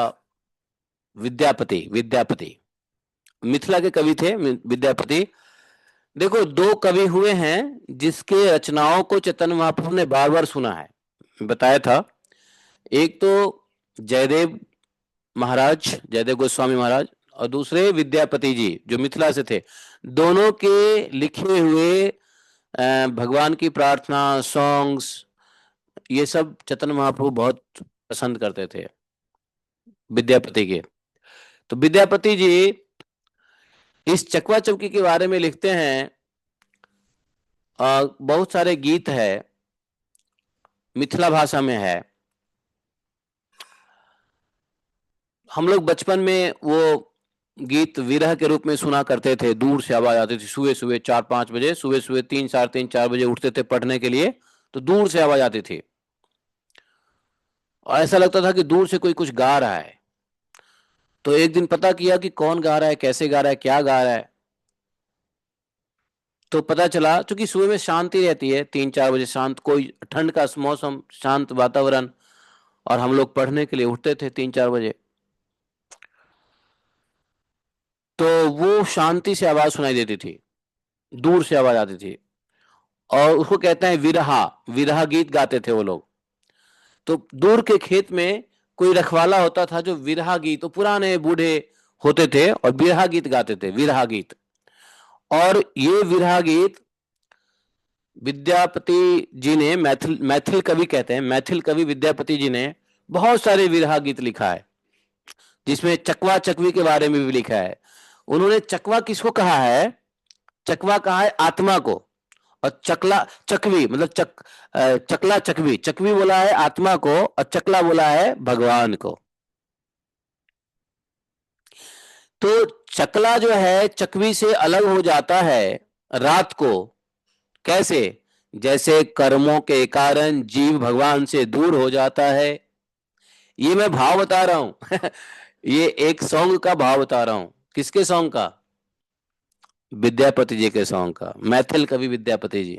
विद्यापति। विद्यापति मिथिला के कवि थे, विद्यापति। देखो, दो कवि हुए हैं जिसके रचनाओं को चैतन्य महाप्रभु ने बार बार सुना है, बताया था। एक तो जयदेव महाराज, जयदेव गोस्वामी महाराज, और दूसरे विद्यापति जी जो मिथिला से थे। दोनों के लिखे हुए भगवान की प्रार्थना सॉन्ग्स, ये सब चैतन्य महाप्रभु बहुत पसंद करते थे विद्यापति के। तो विद्यापति जी इस चकवा चौकी के बारे में लिखते हैं। बहुत सारे गीत है, मिथिला भाषा में है। हम लोग बचपन में वो गीत विरह के रूप में सुना करते थे। दूर से आवाज आती थी, सुबह सुबह 4-5 बजे, सुबह सुबह 3, 3, 4 बजे उठते थे पढ़ने के लिए, तो दूर से आवाज आती थी और ऐसा लगता था कि दूर से कोई कुछ गा रहा है। तो एक दिन पता किया कि कौन गा रहा है, कैसे गा रहा है, क्या गा रहा है। तो पता चला, क्योंकि सुबह में शांति रहती है, 3-4 बजे शांत, कोई ठंड का मौसम, शांत वातावरण, और हम लोग पढ़ने के लिए उठते थे 3-4 बजे। तो वो शांति से आवाज सुनाई देती थी, दूर से आवाज आती थी, और उसको कहते हैं विरहा। विरहा गीत गाते थे वो लोग। तो दूर के खेत में कोई रखवाला होता था जो विरहा गीत, तो पुराने बूढ़े होते थे और विरहा गीत गाते थे, विरहा गीत। और ये विरहा गीत विद्यापति जी ने, मैथिल मैथिल कवि कहते हैं, मैथिल कवि विद्यापति जी ने बहुत सारे विरहा गीत लिखा है, जिसमें चकवा चकवी के बारे में भी लिखा है। उन्होंने चकवा किसको कहा है? चकवा कहा है आत्मा को, और चकला चकवी मतलब चकला चकवी, चकवी बोला है आत्मा को और चकला बोला है भगवान को। तो चकला जो है चकवी से अलग हो जाता है रात को। कैसे? जैसे कर्मों के कारण जीव भगवान से दूर हो जाता है। ये मैं भाव बता रहा हूं ये एक सॉन्ग का भाव बता रहा हूं। किसके सॉन्ग का? विद्यापति जी के सॉन्ग का, मैथिल कवि विद्यापति जी।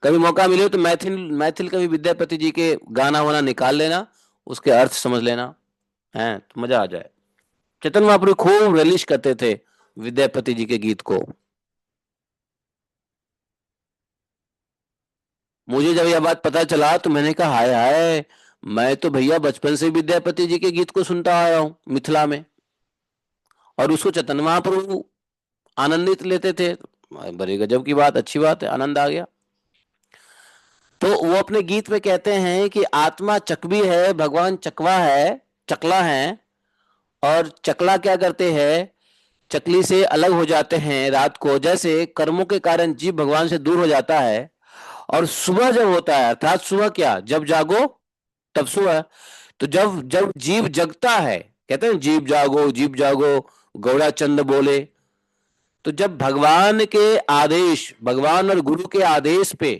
कभी मौका मिले तो मैथिल मैथिल कवि विद्यापति जी के गाना वाना निकाल लेना, उसके अर्थ समझ लेना, है तो मजा आ जाए। चेतन महाप्रभु खूब रिलीज करते थे विद्यापति जी के गीत को। मुझे जब यह बात पता चला तो मैंने कहा हाय हाय, मैं तो भैया बचपन से विद्यापति जी के गीत को सुनता आया हूँ मिथिला में, और उसको चेतन महाप्रभु आनंदित लेते थे। बड़ी गजब की बात, अच्छी बात है, आनंद आ गया। तो वो अपने गीत में कहते हैं कि आत्मा चकवी है, भगवान चकवा है, चकला है। और चकला क्या करते हैं? चकली से अलग हो जाते हैं रात को, जैसे कर्मों के कारण जीव भगवान से दूर हो जाता है। और सुबह जब होता है, अर्थात सुबह क्या, जब जागो तब सुबह। तो जब जब जीव जगता है, कहते हैं जीव जागो गौड़ा चंद बोले। तो जब भगवान के आदेश, भगवान और गुरु के आदेश पे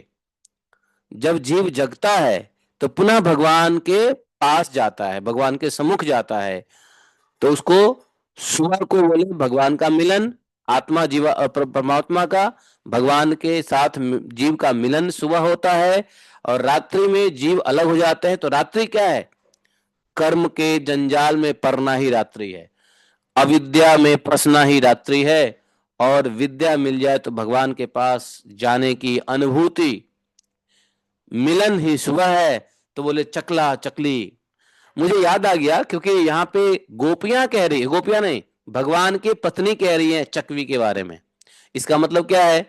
जब जीव जगता है, तो पुनः भगवान के पास जाता है, भगवान के सम्मुख जाता है। तो उसको सुबह को बोले भगवान का मिलन, आत्मा जीवा परमात्मा का, भगवान के साथ जीव का मिलन सुबह होता है। और रात्रि में जीव अलग हो जाते हैं। तो रात्रि क्या है? कर्म के जंजाल में पड़ना ही रात्रि है, अविद्या में फंसना ही रात्रि है। और विद्या मिल जाए तो भगवान के पास जाने की अनुभूति, मिलन ही सुबह है। तो बोले चकला चकली। मुझे याद आ गया, क्योंकि यहाँ पे गोपियां कह रही है, गोपियां नहीं, भगवान की पत्नी कह रही है चकवी के बारे में। इसका मतलब क्या है?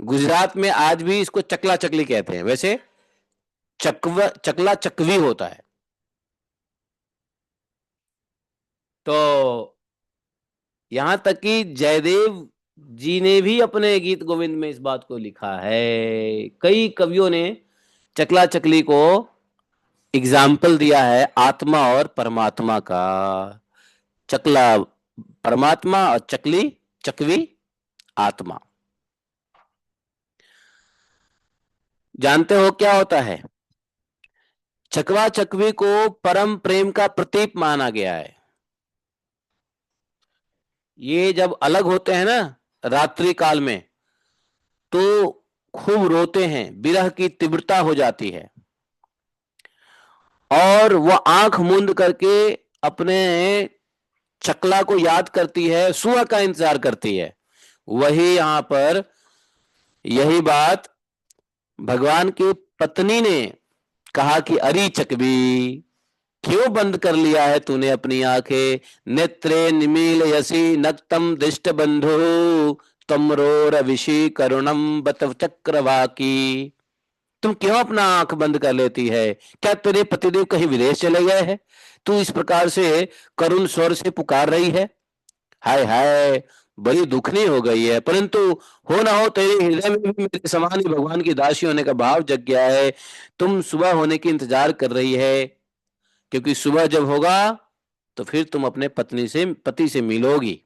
गुजरात में आज भी इसको चकला चकली कहते हैं, वैसे चकला चकवी होता है। तो यहां तक कि जयदेव जी ने भी अपने गीत गोविंद में इस बात को लिखा है। कई कवियों ने चकला चकली को एग्जाम्पल दिया है आत्मा और परमात्मा का। चकला परमात्मा और चकली चकवी आत्मा। जानते हो क्या होता है? चकवा चकवी को परम प्रेम का प्रतीक माना गया है। ये जब अलग होते हैं ना रात्रि काल में, तो खूब रोते हैं, विरह की तीव्रता हो जाती है, और वो आंख मूंद करके अपने चकला को याद करती है, सुबह का इंतजार करती है। वही यहां पर यही बात भगवान की पत्नी ने कहा कि अरी चकवी, क्यों बंद कर लिया है तूने अपनी आंखें? नेत्रे निमील यसी नक्तम दृष्ट बंधु, तमरो रविषि करुणम बत चक्रवाकी। तुम क्यों अपना आंख बंद कर लेती है? क्या तेरे पतिदेव कहीं विदेश चले गए हैं? तू इस प्रकार से करुण स्वर से पुकार रही है। हाय हाय, बड़ी दुखनी हो गई है, परंतु हो ना हो तेरे हृदय में भी मेरे समान ही भगवान की दासी होने का भाव जग गया है। तुम सुबह होने की इंतजार कर रही है, क्योंकि सुबह जब होगा तो फिर तुम अपने पति से मिलोगी।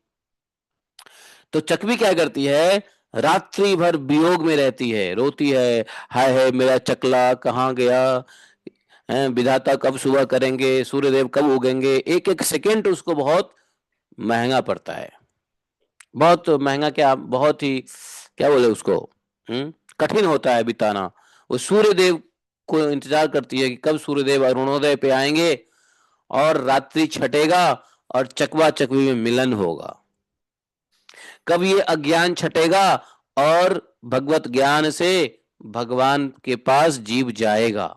तो चकवी क्या करती है? रात्रि भर वियोग में रहती है, रोती है। हाय हाय, मेरा चकला कहाँ गया है? विधाता कब सुबह करेंगे, सूर्यदेव कब उगेंगे? एक एक सेकेंड उसको बहुत महंगा पड़ता है। बहुत महंगा क्या, बहुत ही, क्या बोले उसको, कठिन होता है बिताना। वो सूर्यदेव को इंतजार करती है कि कब सूर्यदेव अरुणोदय पे आएंगे और रात्रि छटेगा और चकवा चकवी में मिलन होगा। कब ये अज्ञान छटेगा और भगवत ज्ञान से भगवान के पास जीव जाएगा।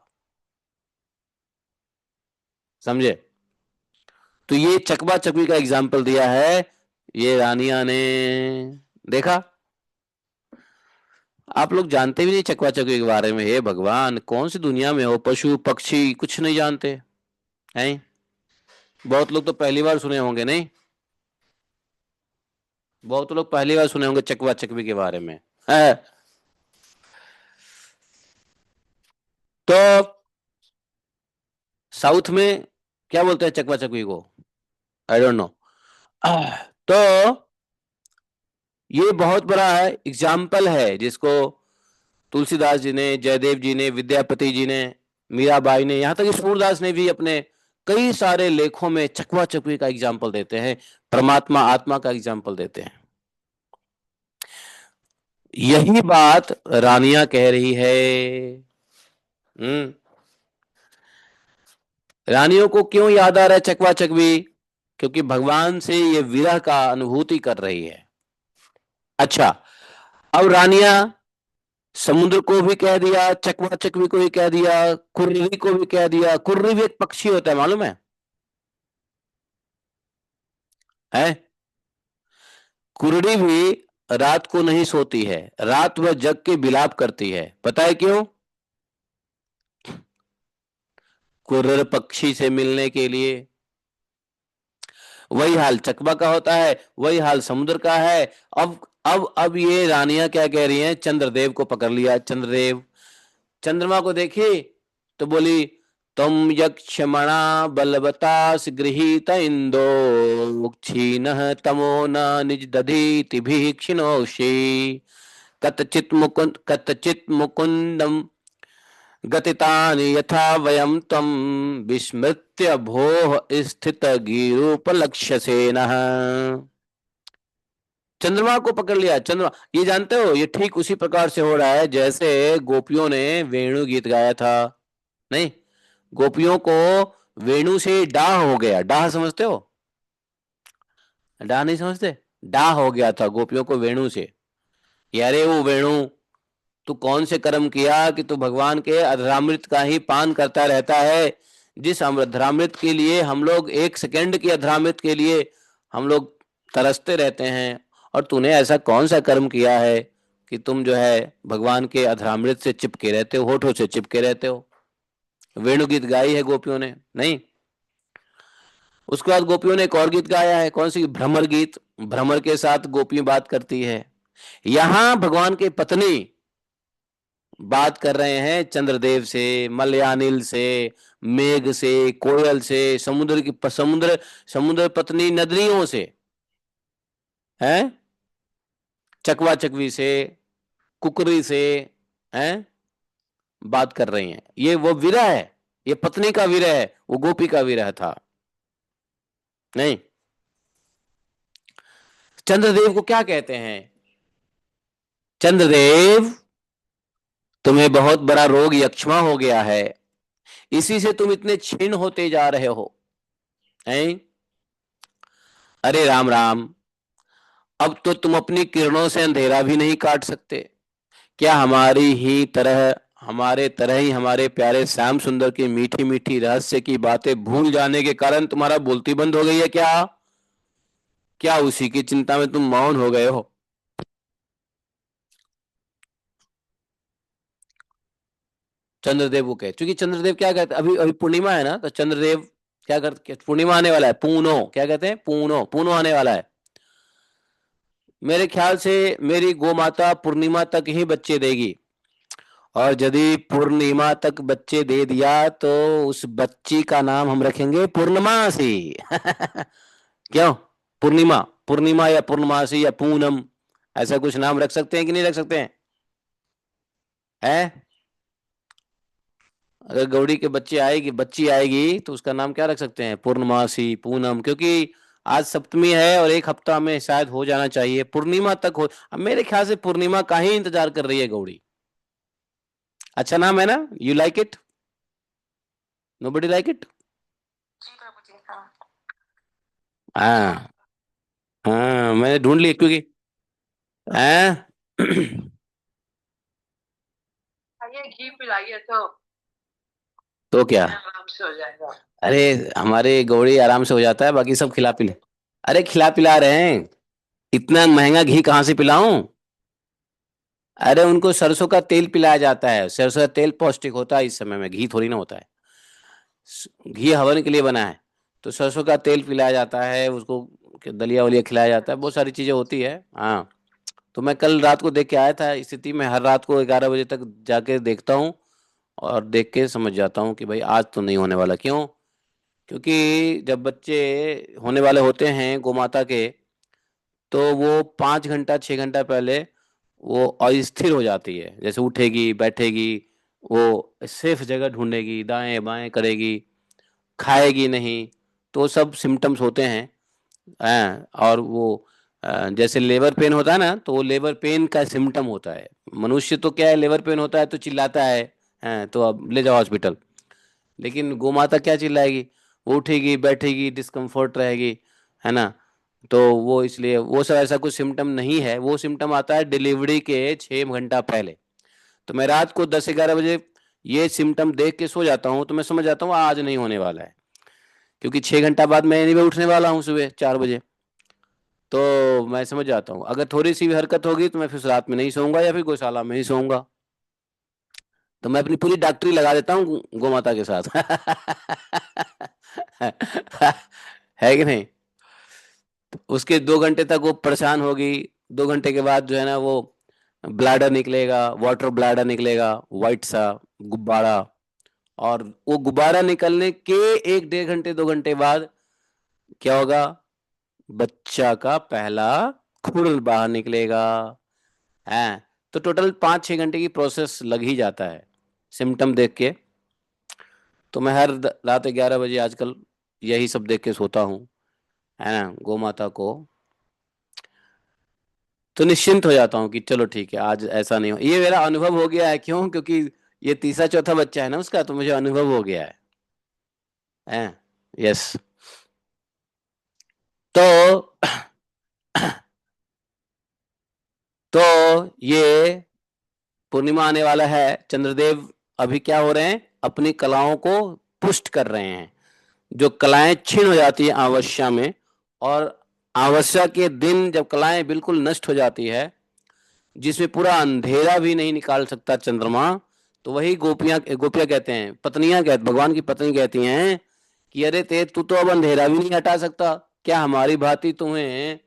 समझे? तो ये चकवा चकवी का एग्जाम्पल दिया है ये रानिया ने। देखा? आप लोग जानते भी नहीं चकवा चकवी के बारे में। हे भगवान, कौन सी दुनिया में हो? पशु पक्षी कुछ नहीं जानते हैं? बहुत लोग तो पहली बार सुने होंगे, नहीं? बहुत लोग पहली बार सुने होंगे चकवा चकवी के बारे में, है? तो साउथ में क्या बोलते हैं चकवा चकवी को? I don't know. तो ये बहुत बड़ा है एग्जाम्पल है, जिसको तुलसीदास जी ने, जयदेव जी ने, विद्यापति जी ने, मीराबाई ने, यहां तक कि सूरदास ने भी अपने कई सारे लेखों में चकवा चकवी का एग्जाम्पल देते हैं, परमात्मा आत्मा का एग्जाम्पल देते हैं। यही बात रानिया कह रही है। हम्म। रानियों को क्यों याद आ रहा है चकवा चकवी? क्योंकि भगवान से ये विरह का अनुभूति कर रही है। अच्छा, अब रानिया समुद्र को भी कह दिया, चकवा चकवी को भी कह दिया, कुर्री को भी कह दिया। कुर्री भी एक पक्षी होता है, मालूम है? कुर्री भी रात को नहीं सोती है, रात भर जग के बिलाप करती है। पता है क्यों? कुर्र पक्षी से मिलने के लिए। वही हाल चकवा का होता है, वही हाल समुद्र का है। अब ये रानियां क्या कह रही हैं? चंद्रदेव को पकड़ लिया। चंद्रदेव, चंद्रमा को देखी तो बोली, तुम यक्षमणा बलवतास गृहीत इंदो क्षीण तमो न निज दधीति भी क्षिणोषि कतचित मुकुंदम गतितानि यथा वयम तम विस्मृत्य भोः स्थित गीरूपलक्ष्यसेनः। चंद्रमा को पकड़ लिया। चंद्रमा, ये जानते हो, ये ठीक उसी प्रकार से हो रहा है जैसे गोपियों ने वेणु गीत गाया था। नहीं, गोपियों को वेणु से डाह हो गया। डाह समझते हो? डाह नहीं समझते? डाह हो गया था गोपियों को वेणु से। यारे वो वेणु, तू कौन से कर्म किया कि तू भगवान के अधरामृत का ही पान करता रहता है? जिस अधरामृत के लिए हम लोग, एक सेकंड की अधरामृत के लिए हम लोग तरसते रहते हैं, और तूने ऐसा कौन सा कर्म किया है कि तुम जो है भगवान के अधरामृत से चिपके रहते हो, होठों से चिपके रहते हो? वेणु गीत गाई है गोपियों ने, नहीं? उसके बाद गोपियों ने एक और गीत गाया है, कौन सी? भ्रमर गीत। भ्रमर के साथ गोपी बात करती है। यहां भगवान के पत्नी बात कर रहे हैं चंद्रदेव से, मलयानिल से, मेघ से, कोयल से, समुद्र पत्नी नदियों से, हैं? चकवा चकवी से, कुकरी से, हैं? बात कर रही हैं। ये वो विरह है, ये पत्नी का विरह है, वो गोपी का विरह था, नहीं? चंद्रदेव को क्या कहते हैं? चंद्रदेव, तुम्हें बहुत बड़ा रोग यक्ष्मा हो गया है, इसी से तुम इतने क्षीण होते जा रहे हो, हैं? अरे राम राम, अब तो तुम अपनी किरणों से अंधेरा भी नहीं काट सकते। क्या हमारे तरह ही हमारे प्यारे श्याम सुंदर की मीठी मीठी रहस्य की बातें भूल जाने के कारण तुम्हारा बोलती बंद हो गई है क्या? क्या उसी की चिंता में तुम मौन हो गए हो? चंद्रदेव को कहे, क्योंकि चंद्रदेव क्या कहते हैं, अभी अभी पूर्णिमा है ना, तो चंद्रदेव क्या करते, पूर्णिमा आने वाला है, पूनो क्या कहते हैं, पूनो पूनो आने वाला है। मेरे ख्याल से मेरी गौ माता पूर्णिमा तक ही बच्चे देगी, और यदि पूर्णिमा तक बच्चे दे दिया तो उस बच्ची का नाम हम रखेंगे पूर्णमासी। क्यों? पूर्णिमा, पूर्णिमा या पूर्णमासी या पूनम, ऐसा कुछ नाम रख सकते हैं कि नहीं रख सकते हैं? है? अगर गौड़ी के बच्चे आएगी, बच्ची आएगी, तो उसका नाम क्या रख सकते हैं? पूर्णमासी, पूनम, क्योंकि आज सप्तमी है और एक हफ्ता में शायद हो जाना चाहिए, पूर्णिमा तक हो। अब मेरे ख्याल से पूर्णिमा का ही इंतजार कर रही है गौड़ी। अच्छा नाम है ना? You like it? Nobody like it? हाँ। हाँ मैंने ढूंढ ली, क्योंकि हाँ। ये घी पिलाइए तो क्या? आराम से हो जाएगा। अरे हमारे गौड़ी आराम से हो जाता है, बाकी सब खिला पिला। अरे खिला पिला रहे हैं, इतना महंगा घी कहाँ से पिलाऊं? अरे उनको सरसों का तेल पिलाया जाता है, सरसों का तेल पौष्टिक होता है, इस समय में घी थोड़ी ना होता है। घी हवन के लिए बना है, तो सरसों का तेल पिलाया जाता है उसको, दलिया वलिया खिलाया जाता है, बहुत सारी चीजें होती है। हाँ, तो मैं कल रात को देख के आया था, स्थिति में हर रात को 11 बजे तक जाके देखता हूँ, और देख के समझ जाता हूँ कि भाई आज तो नहीं होने वाला। क्यों? क्योंकि जब बच्चे होने वाले होते हैं गोमाता के, तो वो 5 घंटा 6 घंटा पहले वो अस्थिर हो जाती है, जैसे उठेगी बैठेगी, वो सेफ जगह ढूंढेगी, दाएं बाएं करेगी, खाएगी नहीं, तो सब सिम्टम्स होते हैं। और वो जैसे लेबर पेन होता है ना, तो वो लेबर पेन का सिम्टम होता है। मनुष्य तो क्या है, लेबर पेन होता है तो चिल्लाता है, तो अब ले जाओ हॉस्पिटल। लेकिन गोमाता क्या चिल्लाएगी? वो उठेगी बैठेगी, डिस्कम्फर्ट रहेगी, है ना? तो वो इसलिए वो सब ऐसा कुछ सिम्टम नहीं है, वो सिम्टम आता है डिलीवरी के 6 घंटा पहले। तो मैं रात को 10 11 बजे ये सिम्टम देख के सो जाता हूँ, तो मैं समझ जाता हूँ आज नहीं होने वाला है, क्योंकि 6 घंटा बाद मैं नहीं उठने वाला हूँ सुबह 4 बजे। तो मैं समझ जाता हूँ अगर थोड़ी सी भी हरकत होगी तो मैं फिर रात में नहीं सोऊंगा या फिर गौशाला में ही सोऊंगा। तो मैं अपनी पूरी डॉक्टरी लगा देता हूँ गौ माता के साथ। है कि नहीं? उसके 2 घंटे तक वो परेशान होगी, 2 घंटे के बाद जो है ना, वो ब्लैडर निकलेगा, वाटर ब्लैडर निकलेगा, वाइट सा गुब्बारा। और वो गुब्बारा निकलने के 1 1.5 घंटे 2 घंटे बाद क्या होगा? बच्चा का पहला खुर बाहर निकलेगा। है? तो टोटल 5 6 घंटे की प्रोसेस लग ही जाता है सिम्टम देख के। तो मैं हर रात 11 बजे आजकल यही सब देख के सोता हूँ, है ना, गौ माता को। तो निश्चिंत हो जाता हूँ कि चलो ठीक है, आज ऐसा नहीं हो, ये मेरा अनुभव हो गया है। क्यों? क्योंकि ये तीसरा चौथा बच्चा है ना उसका, तो मुझे अनुभव हो गया है। यस। तो तो ये पूर्णिमा आने वाला है, चंद्रदेव अभी क्या हो रहे हैं, अपनी कलाओं को पुष्ट कर रहे हैं। जो कलाएं क्षीण हो जाती है अमावस्या में, और अमावस्या के दिन जब कलाएं बिल्कुल नष्ट हो जाती है, जिसमें पूरा अंधेरा भी नहीं निकाल सकता चंद्रमा, तो वही गोपियां गोपियां कहते हैं, पत्नियां कहते, भगवान की पत्नी कहती हैं कि अरे ते तू तो अब अंधेरा भी नहीं हटा सकता, क्या हमारी भांति तुम्हें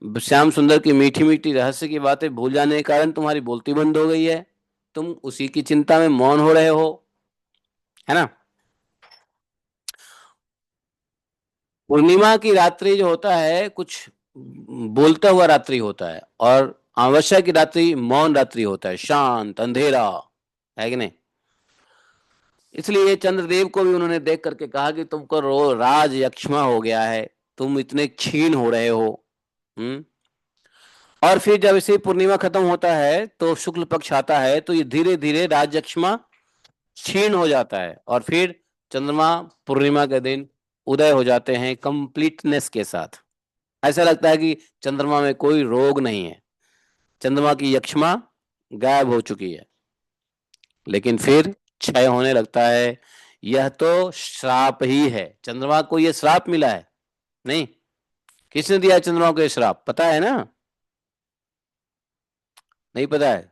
श्याम सुंदर की मीठी मीठी रहस्य की बातें भूल जाने के कारण तुम्हारी बोलती बंद हो गई है, तुम उसी की चिंता में मौन हो रहे हो, है ना? पूर्णिमा की रात्रि जो होता है कुछ बोलता हुआ रात्रि होता है, और अमावस्या की रात्रि मौन रात्रि होता है, शांत अंधेरा, है कि नहीं? इसलिए चंद्रदेव को भी उन्होंने देख करके कहा कि तुमको रो राज यक्ष्मा हो गया है, तुम इतने क्षीण हो रहे हो। हम्म। और फिर जब इसे पूर्णिमा खत्म होता है तो शुक्ल पक्ष आता है, तो ये धीरे धीरे राज यक्ष्मा क्षीण हो जाता है, और फिर चंद्रमा पूर्णिमा के दिन उदय हो जाते हैं कंप्लीटनेस के साथ। ऐसा लगता है कि चंद्रमा में कोई रोग नहीं है, चंद्रमा की यक्ष्मा गायब हो चुकी है। लेकिन फिर क्षय होने लगता है। यह तो श्राप ही है, चंद्रमा को यह श्राप मिला है। नहीं, किसने दिया है चंद्रमा को यह श्राप, पता है ना? नहीं पता है?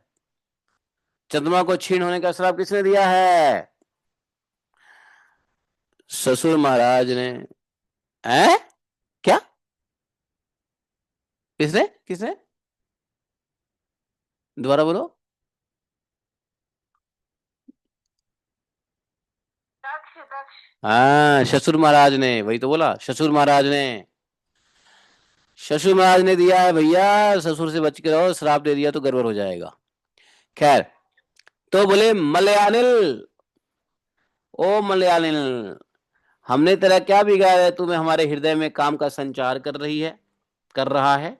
चंद्रमा को क्षीण होने का श्राप किसने दिया है? ससुर महाराज ने। क्या? किसने किसने? दोबारा बोलो। दक्ष दक्ष। हाँ, ससुर महाराज ने, वही तो बोला, ससुर महाराज ने। ससुर महाराज ने दिया है भैया, ससुर से बच के रहो, श्राप दे दिया तो गड़बड़ हो जाएगा। खैर, तो बोले मलयानिल, ओ मलयानिल, हमने तेरा क्या बिगाड़ा है, तुम्हें हमारे हृदय में काम का संचार कर रहा है।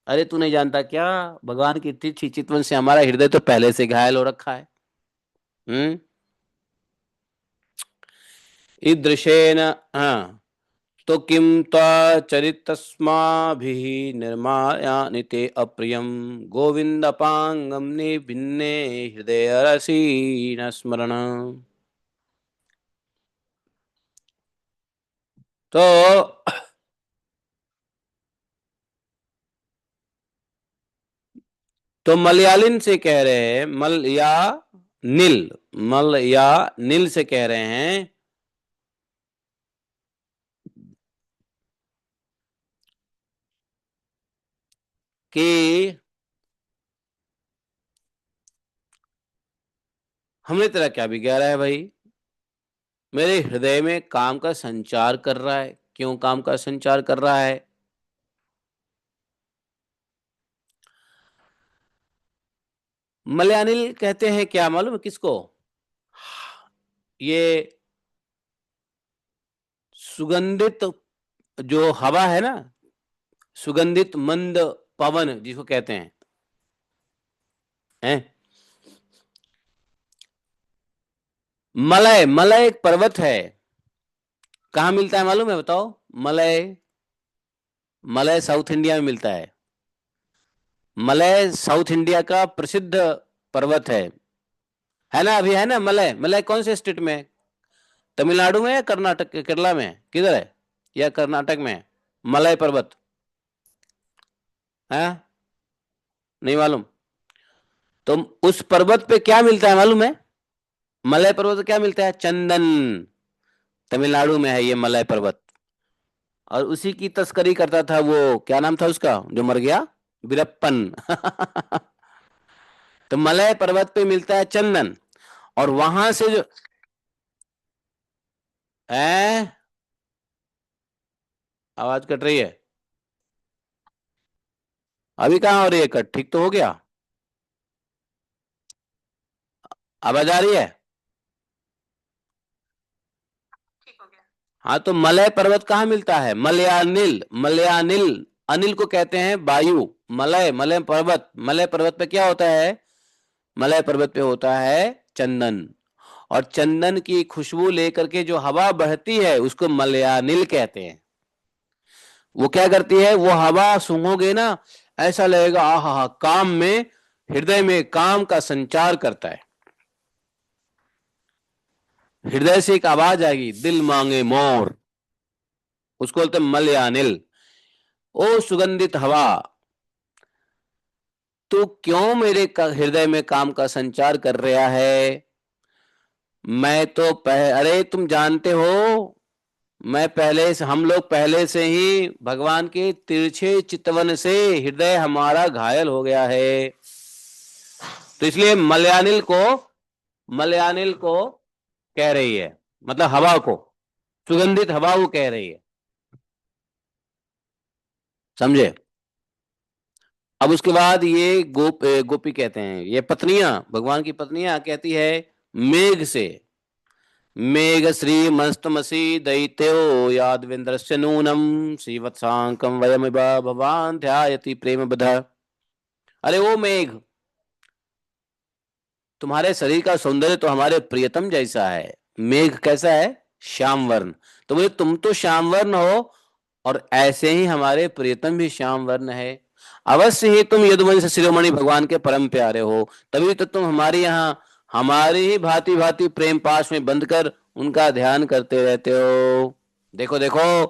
अरे तू नहीं जानता क्या, भगवान की इतनी चितवन से हमारा हृदय तो पहले से घायल हो रखा है। ईदृशेन, हाँ, तो किम त्वचरितस्माभिः निर्मायानि ते अप्रियं गोविंदपांगम निभिन्ने हृदयरसीन स्मरण। तो मलयालिन से कह रहे हैं, मलयानिल से कह रहे हैं कि हमने तेरा क्या बिगाड़ा है भाई, मेरे हृदय में काम का संचार कर रहा है। क्यों काम का संचार कर रहा है? मलयानिल कहते हैं क्या मालूम है किसको? ये सुगंधित जो हवा है ना, सुगंधित मंद पवन जिसको कहते हैं? मलय, मलय एक पर्वत है। कहाँ मिलता है मालूम है, बताओ? मलय, मलय साउथ इंडिया में मिलता है। मलय साउथ इंडिया का प्रसिद्ध पर्वत है ना? अभी है ना मलय? मलय कौन से स्टेट में है? तमिलनाडु में या कर्नाटक, केरला में, किधर है? या कर्नाटक में? मलय पर्वत है? नहीं मालूम? तो उस पर्वत पे क्या मिलता है मालूम है? मलय पर्वत पे क्या मिलता है? चंदन। तमिलनाडु में है ये मलय पर्वत। और उसी की तस्करी करता था वो, क्या नाम था उसका जो मर गया? वीरप्पन। तो मलय पर्वत पे मिलता है चंदन, और वहां से जो है, आवाज कट रही है। अभी कहाँ हो रही है कट? ठीक तो हो गया? आवाज आ रही है? ठीक हो गया। हाँ, तो मलय पर्वत कहाँ मिलता है? मलयानिल, मलयानिल, अनिल को कहते हैं वायु। मलय, मलय पर्वत, मलय पर्वत पे क्या होता है? मलय पर्वत पे होता है चंदन, और चंदन की खुशबू लेकर के जो हवा बहती है उसको मलयानिल कहते हैं। वो क्या करती है, वो हवा सूंघोगे ना, ऐसा लगेगा आहा, काम में, हृदय में काम का संचार करता है। हृदय से एक आवाज आएगी, दिल मांगे मोर, उसको बोलते मलयानिल। ओ सुगंधित हवा, तू क्यों मेरे हृदय में काम का संचार कर रहा है? मैं तो अरे तुम जानते हो, मैं पहले से, हम लोग पहले से ही भगवान के तिरछे चितवन से हृदय हमारा घायल हो गया है। तो इसलिए मलयानिल को कह रही है, मतलब हवा को, सुगंधित हवा वो कह रही है। समझे? अब उसके बाद ये गोपी कहते हैं, ये पत्नियां, भगवान की पत्नियां कहती है मेघ से, मेघ श्री मस्तमसी दैत्यो यादवेन्द्रस्य नूनम श्रीवत्सांकम वयम भवान ध्यायति प्रेम बध। अरे वो मेघ, तुम्हारे शरीर का सौंदर्य तो हमारे प्रियतम जैसा है। मेघ कैसा है? श्याम वर्ण। तो बोले तुम तो श्याम वर्ण हो, और ऐसे ही हमारे प्रियतम भी श्याम वर्ण है। अवश्य ही तुम यदुवंश शिरोमणि भगवान के परम प्यारे हो, तभी तो तुम हमारे यहाँ हमारी ही भांति भांति प्रेम पाश में बंध कर उनका ध्यान करते रहते हो। देखो देखो,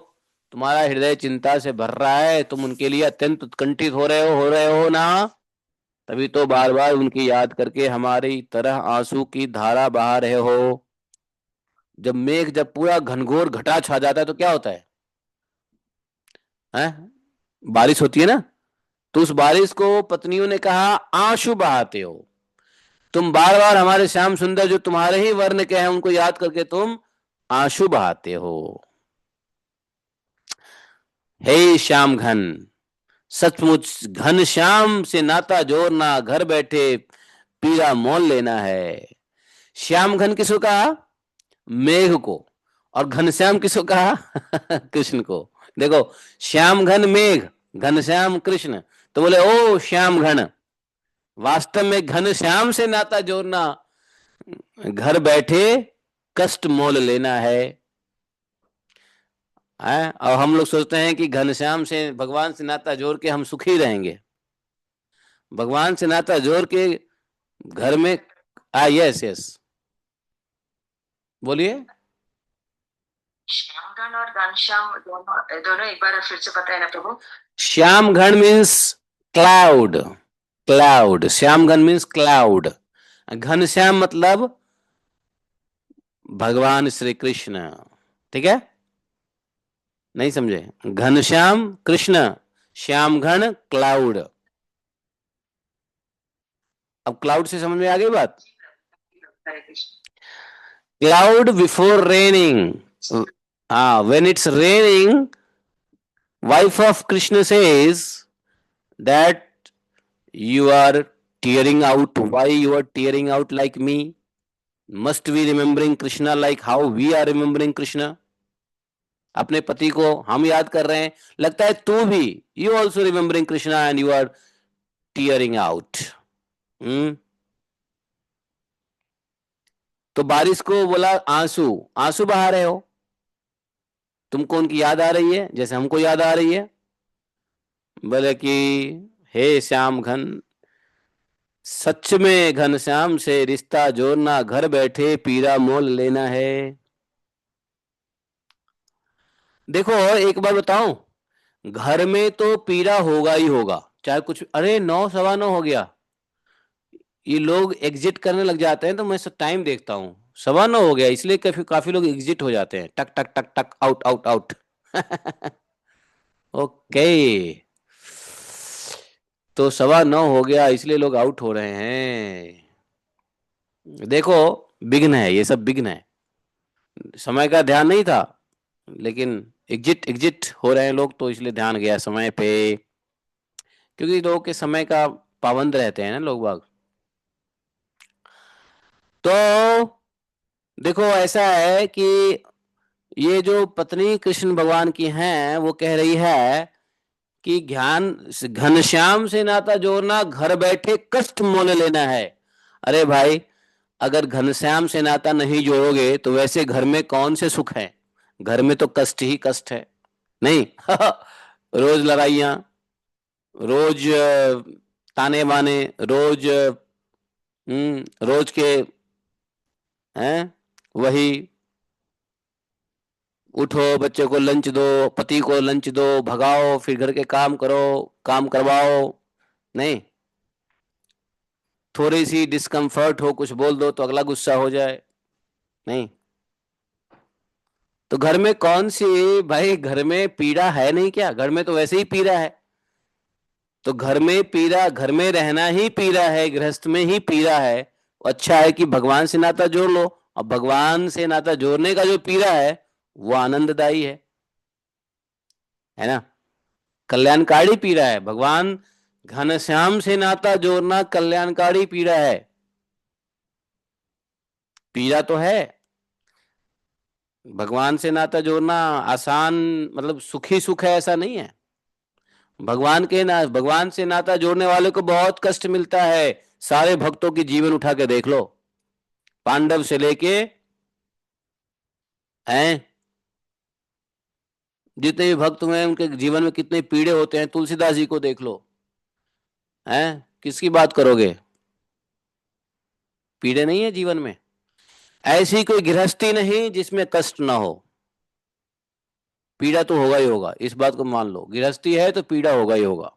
तुम्हारा हृदय चिंता से भर रहा है, तुम उनके लिए अत्यंत उत्कंठित हो रहे हो ना? तभी तो बार बार उनकी याद करके हमारी तरह आंसू की धारा बहा रहे हो। जब पूरा घनघोर घटा छा जाता है तो क्या होता है? हैं? बारिश होती है ना, तो उस बारिश को पत्नियों ने कहा आंसू बहाते हो। तुम बार बार हमारे श्याम सुंदर जो तुम्हारे ही वर्ण के हैं उनको याद करके तुम आंसू बहाते हो। हे श्याम घन, सचमुच घन श्याम से नाता जोड़ना घर बैठे पीरा मोल लेना है। श्याम घन किसको कहा? मेघ को। और घनश्याम किसको कहा? कृष्ण को। देखो, श्याम घन मेघ, घनश्याम कृष्ण। तो बोले ओ श्याम घन, वास्तव में घनश्याम से नाता जोड़ना घर बैठे कष्ट मोल लेना है। और हम लोग सोचते हैं कि घनश्याम से भगवान से नाता जोड़ के हम सुखी रहेंगे। भगवान से नाता जोड़ के घर में यस यस, बोलिए। श्यामगण और घनश्याम दोनों दोनों एक बार फिर से बताए ना प्रभु। श्याम घन मीन्स क्लाउड, क्लाउड। श्याम घन मीन्स क्लाउड। घनश्याम मतलब भगवान श्री कृष्ण। ठीक है, नहीं समझे? घनश्याम कृष्ण, श्याम घन क्लाउड। अब क्लाउड से समझ में आ गई बात? हरे Krishna. Cloud before raining. When it's raining, wife of Krishna says that you are tearing out. Why you are tearing out like me? Must we remembering Krishna like how we are remembering Krishna? अपने पति को हम याद कर रहे हैं, लगता है तू भी, you also remembering Krishna and you are tearing out. तो बारिश को बोला आंसू, आंसू बहा रहे हो। तुमको उनकी याद आ रही है जैसे हमको याद आ रही है। बोले कि हे श्याम घन, सच में घनश्याम से रिश्ता जोड़ना घर बैठे पीरा मोल लेना है। देखो एक बार बताऊं, घर में तो पीरा होगा ही होगा, चाहे कुछ। अरे 9 सवा 9 हो गया, ये लोग एग्जिट करने लग जाते हैं तो मैं सब टाइम देखता हूँ, 9:15 हो गया, इसलिए काफी काफी लोग एग्जिट हो जाते हैं, टक टक टक टक, आउट आउट आउट। ओके, तो 9:15 हो गया इसलिए लोग आउट हो रहे हैं। देखो, विघ्न है, ये सब विघ्न है। समय का ध्यान नहीं था, लेकिन एग्जिट एग्जिट हो रहे हैं लोग तो इसलिए ध्यान गया समय पे, क्योंकि लोग के समय का पाबंद रहते हैं ना लोग बाग। तो देखो ऐसा है कि ये जो पत्नी कृष्ण भगवान की हैं वो कह रही है कि घनश्याम से नाता जोड़ना घर बैठे कष्ट मोल लेना है। अरे भाई, अगर घनश्याम से नाता नहीं जोड़ोगे तो वैसे घर में कौन से सुख है? घर में तो कष्ट ही कष्ट है, नहीं? रोज लड़ाइयाँ, रोज ताने बाने, रोज रोज के हैं वही, उठो बच्चे को लंच दो, पति को लंच दो, भगाओ, फिर घर के काम करो, काम करवाओ, नहीं? थोड़ी सी डिस्कम्फर्ट हो, कुछ बोल दो तो अगला गुस्सा हो जाए, नहीं? तो घर में कौन सी, भाई घर में पीड़ा है नहीं क्या? घर में तो वैसे ही पीड़ा है। तो घर में पीड़ा, घर में रहना ही पीड़ा है, गृहस्थ में ही पीड़ा है। अच्छा है कि भगवान से नाता जोड़ लो, और भगवान से नाता जोड़ने का जो पीड़ा है वो आनंददायी है ना? कल्याणकारी पीड़ा है। भगवान घनश्याम से नाता जोड़ना कल्याणकारी पीड़ा है। पीड़ा तो है, भगवान से नाता जोड़ना आसान, मतलब सुखी सुख है ऐसा नहीं है। भगवान से नाता जोड़ने वाले को बहुत कष्ट मिलता है। सारे भक्तों की जीवन उठा के देख लो, पांडव से लेके हैं, जितने भी भक्त हुए उनके जीवन में कितने पीड़े होते हैं। तुलसीदास जी को देख लो, हैं? किसकी बात करोगे? पीड़े नहीं है जीवन में। ऐसी कोई गृहस्थी नहीं जिसमें कष्ट ना हो। पीड़ा तो होगा ही होगा, इस बात को मान लो, गृहस्थी है तो पीड़ा होगा ही होगा।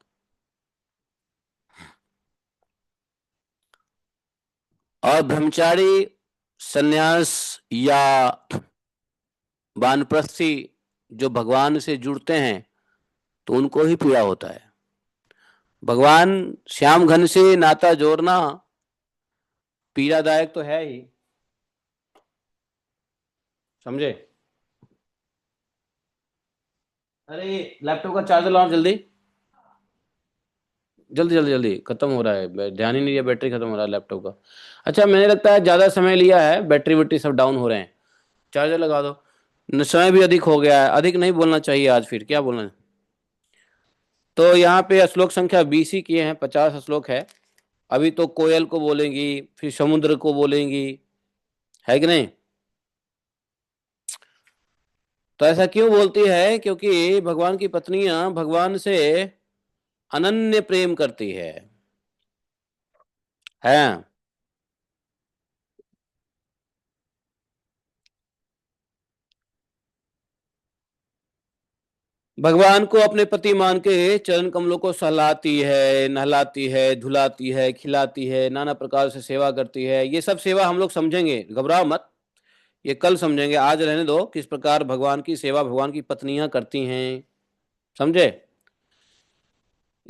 और ब्रह्मचारी सन्यास या वानप्रस्थी जो भगवान से जुड़ते हैं तो उनको ही पीड़ा होता है। भगवान श्याम घन से नाता जोड़ना पीड़ादायक तो है ही, समझे। अरे लैपटॉप का चार्जर लाओ जल्दी जल्दी जल्दी जल्दी, खत्म हो रहा है, ध्यान ही नहीं दिया, बैटरी खत्म हो रहा है लैपटॉप का। अच्छा मैंने लगता है ज़्यादा समय लिया है, बैटरी वैटरी सब डाउन हो रहे हैं, चार्जर लगा दो। समय भी अधिक हो गया है, अधिक नहीं बोलना चाहिए आज, फिर क्या बोलना है। तो यहाँ पे श्लोक संख्या 20 ही किए हैं, 50 श्लोक है। अभी तो कोयल को बोलेंगी, फिर समुद्र को बोलेंगी, है कि नहीं। तो ऐसा क्यों बोलती है, क्योंकि भगवान की पत्नियां भगवान से अनन्य प्रेम करती है। भगवान को अपने पति मान के चरण कमलों को सहलाती है, नहलाती है, धुलाती है, खिलाती है, नाना प्रकार से सेवा करती है। ये सब सेवा हम लोग समझेंगे, घबराओ मत, ये कल समझेंगे, आज रहने दो किस प्रकार भगवान की सेवा भगवान की पत्नियां करती हैं, समझे।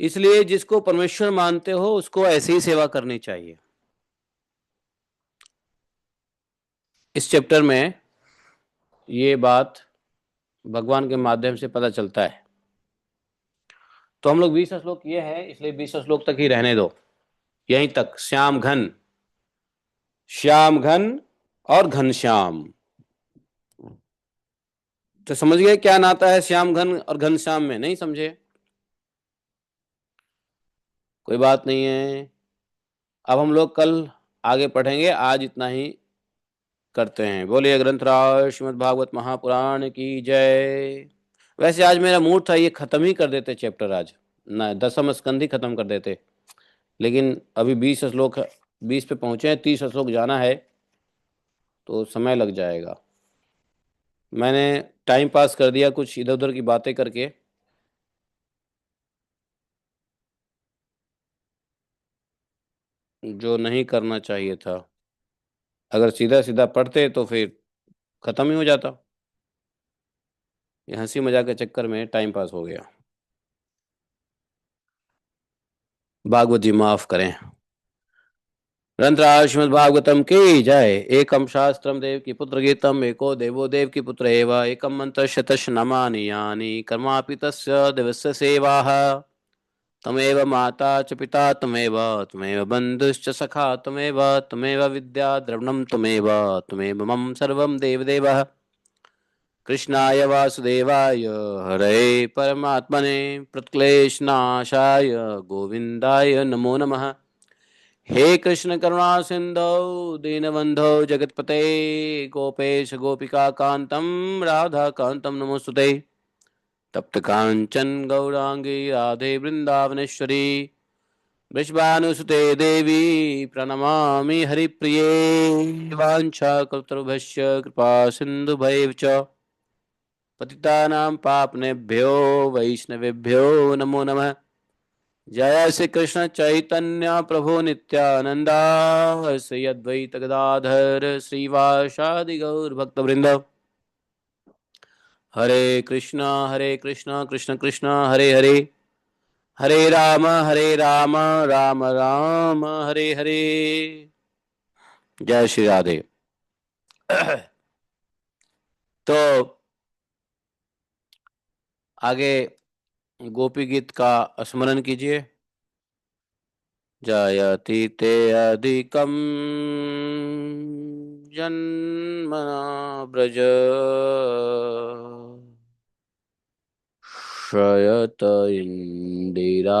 इसलिए जिसको परमेश्वर मानते हो उसको ऐसी ही सेवा करनी चाहिए। इस चैप्टर में ये बात भगवान के माध्यम से पता चलता है। तो हम लोग 20 श्लोक किए हैं, इसलिए 20 श्लोक तक ही रहने दो, यहीं तक। श्याम घन, श्याम घन और घनश्याम, तो समझ गए क्या नाता है श्याम घन और घनश्याम में, नहीं समझे, कोई बात नहीं है। अब हम लोग कल आगे पढ़ेंगे, आज इतना ही करते हैं। बोलिए ग्रंथराज श्रीमद् भागवत महापुराण की जय। वैसे आज मेरा मूड था ये खत्म ही कर देते चैप्टर, आज ना 10वां स्कंद ही खत्म कर देते, लेकिन अभी 20 श्लोक, 20 पे पहुंचे हैं, 30 श्लोक जाना है तो समय लग जाएगा। मैंने टाइम पास कर दिया कुछ इधर उधर की बातें करके। जो नहीं करना चाहिए था, अगर सीधा सीधा पढ़ते तो फिर खत्म ही हो जाता। ये हंसी मजाक के चक्कर में टाइम पास हो गया। भागवत जी माफ करें। ग्रंथराज श्रीमद् भागवतम की जय। एकम शास्त्रम देव की पुत्र गीतम, एको देवो देव की पुत्र एव, एकम मंत्र शतश नमानि यानि कर्मापि तस्य दिवस्य सेवाः। तमेव माता च पिता तमेव, तमेव बन्धुश्च सखा तमेव, तमेव विद्या द्रविणं तमेव, तमेव मम सर्वं देवदेवः। कृष्णाय वासुदेवाय हरे परमात्मने प्रणक्लेशनाशाय गोविन्दाय नमो नमः। हे कृष्ण करुणा सिंधो दीनबंधो जगतपते गोपेश गोपिका कांतम राधा कांतम नमोस्तुते। तप्त कांचन गौरांगी राधे वृंदावनेश्वरी वृषभानुसुते देवी प्रणमामि हरिप्रिये। वाञ्छाकल्पतरुभ्यश्च कृपा सिन्धुभैव च पतितानां पावनेभ्यो वैष्णवेभ्यो नमो नमः। जय श्री कृष्ण चैतन्य प्रभु नित्यानंदा, श्री अद्वैत गदाधर श्रीवासादि गौर भक्त वृंद। हरे कृष्णा कृष्ण कृष्ण हरे हरे, हरे राम राम राम हरे हरे। जय श्री राधे। तो आगे गोपी गीत का स्मरण कीजिए। जयति ते अधिकं जन्मना व्रज, शयत इंदिरा